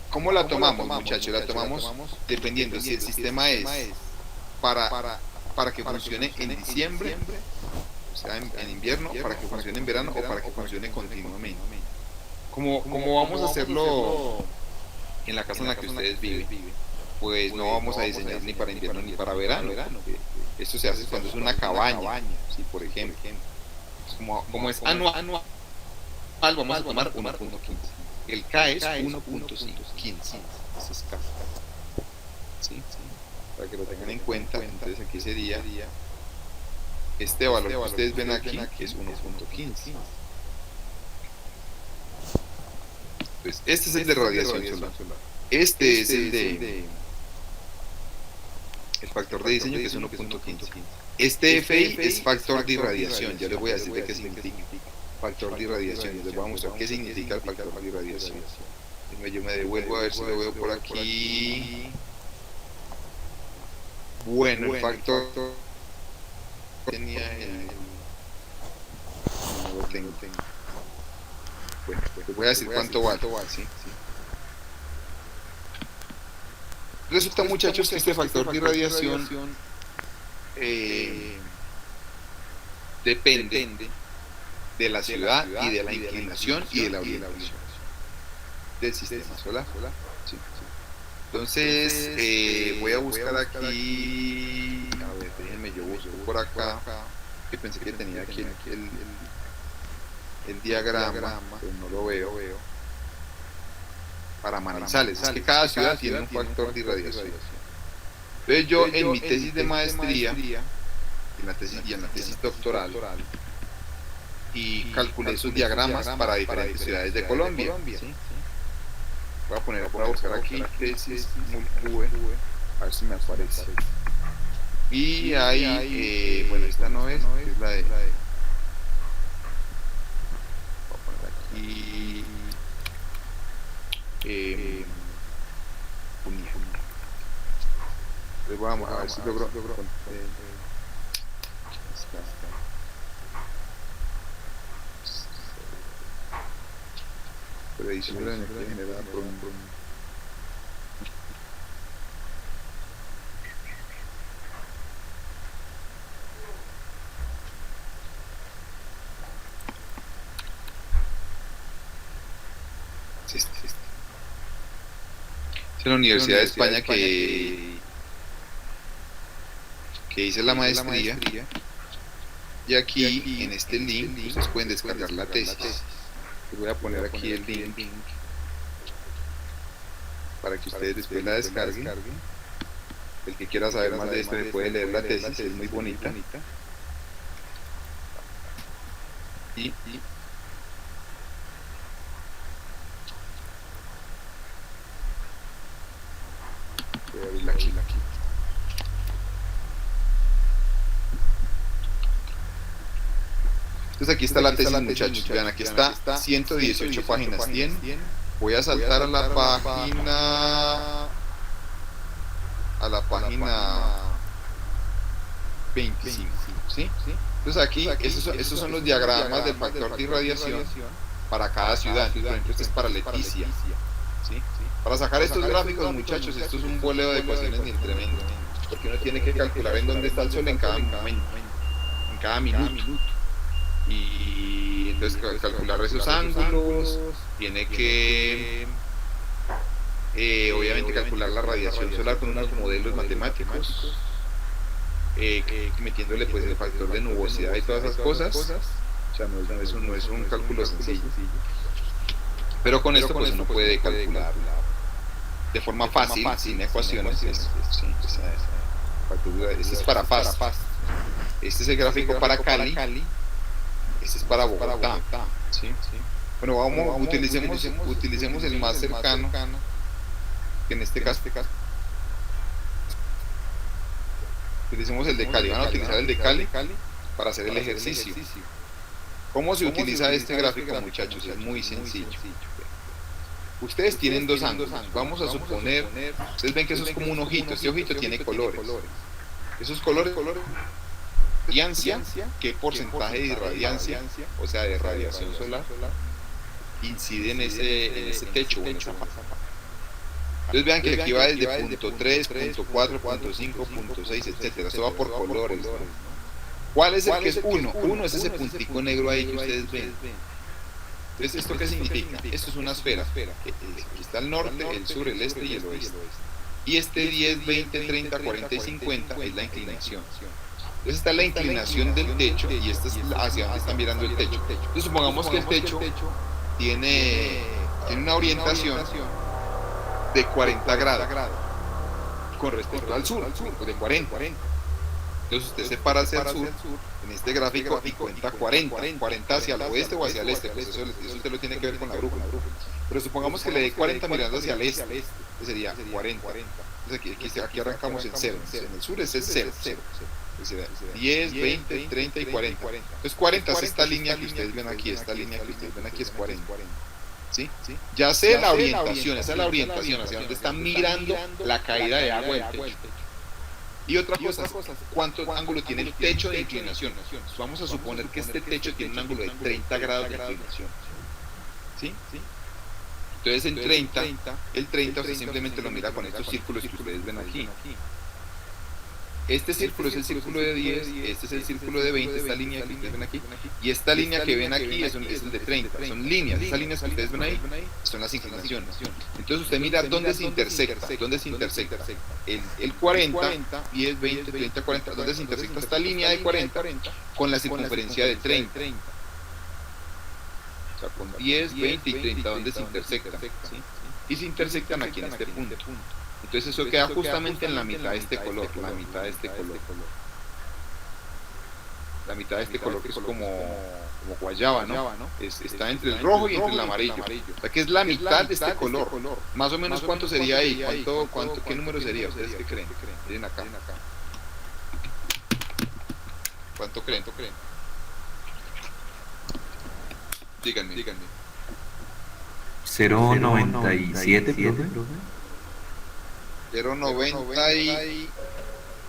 [SPEAKER 1] ¿cómo la tomamos, muchachos? La tomamos dependiendo si el sistema es para que funcione en diciembre, o sea, en invierno, para que funcione en verano o para que funcione continuamente. Como vamos a hacerlo en la casa en la que ustedes viven, pues no vamos a diseñar ni para invierno ni para verano. Esto se hace cuando es una cabaña, ¿sí? Por ejemplo. Como es anual, vamos a tomar 1.15. El K es 1.15. Ese es K. ¿Sí? Para que lo tengan en cuenta, entonces aquí sería este valor que ustedes ven aquí, que es 1.15. Entonces, este es el de radiación solar. Este es el de el factor de diseño, que es 1.15. Este FI es factor de irradiación. Ya les voy a decir de qué significa factor de irradiación. Les voy a mostrar qué significa el factor de irradiación. Yo me devuelvo a ver si lo veo por aquí. Bueno, el factor tenía no lo tengo. Bueno, les voy a decir cuánto vale. ¿Sí? Resulta, muchachos, que este factor de irradiación depende de la ciudad y de la inclinación y de la orientación del sistema solar. Sí. Entonces, voy a buscar aquí, a ver, déjenme, yo busco por acá, que pensé que tenía aquí el diagrama, pero no lo veo. Para Manizales, es que cada ciudad tiene un factor de irradiación. Entonces yo en mi tesis de maestría, en la tesis doctoral, y calculé esos diagramas para diferentes ciudades de Colombia. ¿Sí? Voy a buscar aquí tesis MULCUE, a ver si me aparece. Y ahí, bueno, esta no es la de... Voy a poner aquí... Pues vamos a ver si logro predicción de la energía generada por un en la Universidad de España que hice la maestría, y aquí en este link ustedes pueden descargar la tesis. Les voy a poner aquí el link para que ustedes después la descarguen. El que quiera saber más de esto puede leer la tesis, es muy bonita. Y voy a abrirla aquí. Entonces aquí está la tesis, muchachos. Vean, aquí está 118 páginas. Voy a saltar a la página 25, ¿sí? Entonces aquí, esos son los diagramas del factor de irradiación para cada ciudad. Entonces, por ejemplo, este es para Leticia, ¿sí? Para sacar estos gráficos, muchachos, esto es un boleo de ecuaciones ni tremendo, porque uno tiene que calcular en dónde está el sol en cada momento, en cada minuto. Y entonces calcular esos ángulos, tiene que obviamente calcular la radiación solar con unos modelos matemáticos, metiéndole pues el factor de nubosidad y todas esas cosas. O sea, no es un cálculo sencillo, pero con esto pues uno puede calcular de forma fácil, sin ecuaciones. Este es para Paz, este es el gráfico para Cali, este es para Bogotá, ¿sí? Bueno, utilicemos el más cercano, que en este caso utilicemos el de Cali. Van a utilizar el de Cali para hacer el ejercicio. ¿Cómo se utiliza este gráfico, muchachos? Es muy sencillo. Ustedes tienen dos ángulos. Vamos a suponer, ustedes ven que eso es como un ojito. Este ojito tiene colores. Esos colores, radiancia, ¿qué porcentaje de irradiancia, o sea, de radiación solar, incide en ese techo o en esa fase? Entonces vean que aquí va desde punto 3, punto 4, punto 5, punto 6, etcétera. Esto va por colores, ¿no? ¿Cuál es el que es 1? 1 es ese puntico negro ahí que ustedes ven. Entonces, ¿esto qué significa? Esto es una esfera. Aquí está el norte, el sur, el este y el oeste. Y este 10, 20, 30, 40 y 50 es la inclinación. Entonces está la inclinación del techo y esta es hacia donde están mirando el techo. Entonces supongamos que el techo tiene una orientación de 40 grados con respecto al sur, de 40. Entonces usted se para hacia el sur en este gráfico y cuenta 40 hacia el oeste o hacia el este, pues eso usted lo tiene que ver con la brújula. Pero supongamos que le dé 40 mirando hacia el este, que sería 40. Entonces aquí arrancamos en 0, en el sur ese es 0. 10, 20, 30 y 40. Entonces 40 es esta línea que ustedes ven aquí, esta línea que ustedes ven aquí es 40. ¿Sí? Ya sé la orientación, esa es la orientación hacia donde está mirando la caída de agua del techo. Y otra cosa, ¿cuánto ángulo tiene el techo de inclinación? Vamos a suponer que este techo tiene un ángulo de 30 grados de inclinación. ¿Sí? Entonces en 30, el 30 usted simplemente lo mira con estos círculos que ustedes ven aquí. Este círculo es el círculo de 10, este es el círculo de 20, esta línea que ustedes ven aquí, y esta línea que ven aquí es el de 30, son líneas, estas líneas que ustedes ven ahí son las inclinaciones. Entonces usted mira dónde se intersecta, el 40, 10, 20, 30, 40, dónde se intersecta esta línea de 40 con la circunferencia de 30. O sea, con 10, 20 y 30, ¿dónde se intersectan? ¿Sí? Y se intersectan aquí en este punto. Entonces eso queda justamente en la mitad de este color, la mitad de este color que es como guayaba, ¿no? Está entre el rojo y entre el amarillo. O sea que es la mitad de este color. Más o menos ¿cuánto sería ahí? ¿Qué número sería? ¿Ustedes qué creen? Miren acá. ¿Cuánto creen? Díganme.
[SPEAKER 3] 0.97, profe.
[SPEAKER 1] 0.90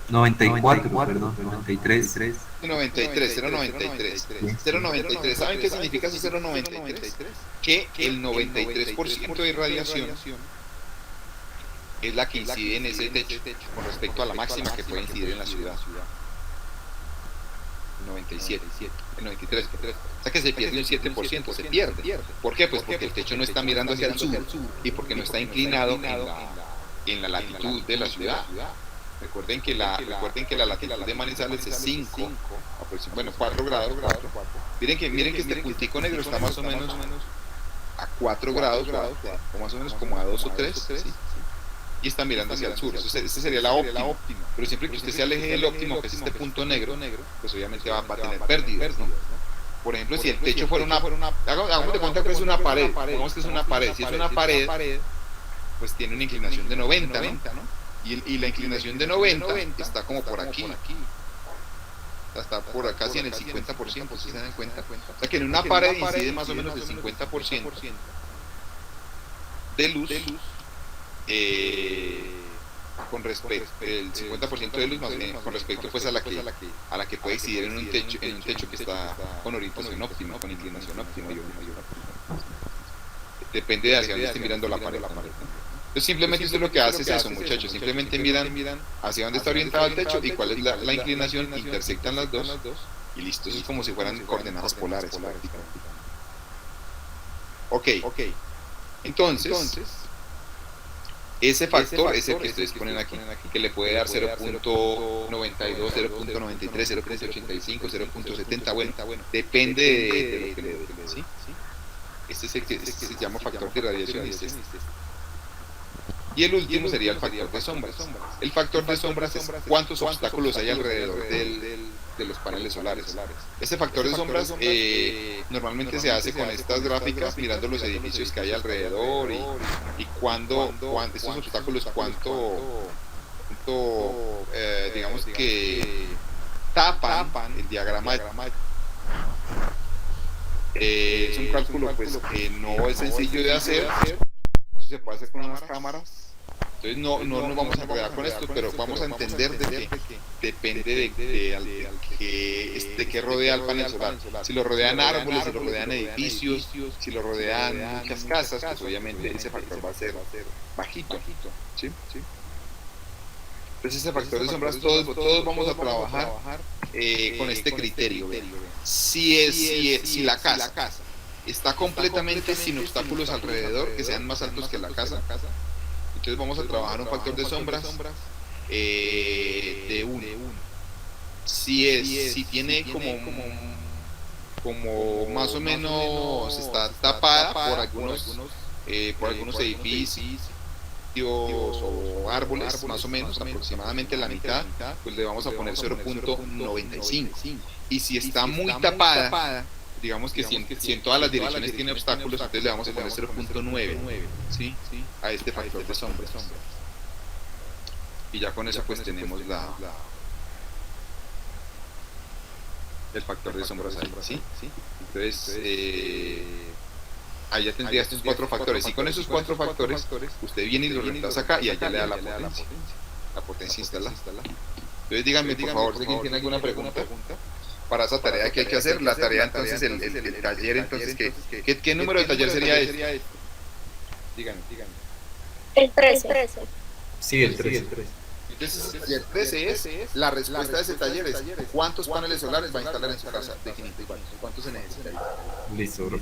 [SPEAKER 3] 94, perdón, 93.
[SPEAKER 1] 0.93. ¿Saben qué significa ese 0.93? Que el 93% de irradiación es la que incide en ese techo con respecto a la máxima que puede incidir en la ciudad. El 97, el 93. O sea que se pierde un 7%, se pierde. ¿Por qué? Pues porque el techo no está mirando hacia el sur y porque no está inclinado en la latitud de la ciudad. Recuerden que la latitud de Manizales es 5, bueno, 4 grados. Miren que este puntico negro está más o menos a 4 grados, o más o menos como a 2 o 3, ¿sí? Y está mirando hacia el sur. Esta sería la óptima. Pero siempre que usted se aleje del óptimo, que es este punto negro, pues obviamente va a tener pérdidas, ¿no? Por ejemplo, si el techo fuera hagamos de cuenta que es una pared, pongamos que es una pared. Si es una pared, pues tiene una inclinación de 90, ¿no? Y la inclinación de 90 está como por aquí. Está por acá, casi en el 50%, si se dan cuenta. O sea que en una pared incide más o menos el 50% de luz con respecto, el 50% de luz más con respecto pues a la que puede incidir en un techo que está con orientación óptima, con inclinación óptima. Depende de hacia dónde esté mirando la pared. Entonces simplemente usted lo que hace es eso, muchachos, simplemente miran hacia dónde está orientado el techo y cuál es la inclinación, intersectan las dos y listo, eso es como si fueran coordenadas polares. Ok, entonces ese factor es el que ustedes ponen aquí, que le puede dar 0.92, 0.93, 0.85, 0.70, bueno, depende de lo que le dé, ¿sí? Este es el que se llama factor de radiación. Y el último sería el factor de sombras. El factor de sombras es cuántos obstáculos hay alrededor de los paneles solares. Este factor de sombras normalmente se hace con estas gráficas, mirando los edificios que hay alrededor y cuando estos obstáculos, digamos que tapan el diagrama es un cálculo pues que no es sencillo de hacer, se puede hacer con unas cámaras. Entonces no nos vamos a enredar con esto, pero vamos a entender de que depende de qué rodea el panel solar. Si lo rodean árboles, si lo rodean edificios, si lo rodean muchas casas, pues obviamente ese factor va a ser bajito, ¿sí? Entonces ese factor de sombras todos vamos a trabajar con este criterio. Si la casa está completamente sin obstáculos alrededor, que sean más altos que la casa, entonces vamos a trabajar un factor de sombras de 1. Si tiene como más o menos está tapada por algunos edificios o árboles, más o menos, aproximadamente la mitad, pues le vamos a poner 0.95. Y si está muy tapada, digamos que si en todas las direcciones tiene obstáculos, entonces le vamos a poner 0.9, ¿sí? A este factor de sombras. Y ya con eso pues tenemos el factor de sombras ahí, ¿sí? Entonces, ahí ya tendría estos 4 factores. Y con esos 4 factores, usted viene y los reemplaza acá y allá le da la potencia instalada. Entonces díganme por favor, si alguien tiene alguna pregunta para esa tarea que hay que hacer. La tarea entonces, el taller, entonces, ¿qué número de taller sería este? Díganme.
[SPEAKER 5] El 13.
[SPEAKER 3] Sí, el 13.
[SPEAKER 1] Entonces el taller 13 es, la respuesta de ese taller es ¿cuántos paneles solares va a instalar en su casa definitivamente? ¿Cuántos se necesitan?
[SPEAKER 3] Listo, bro.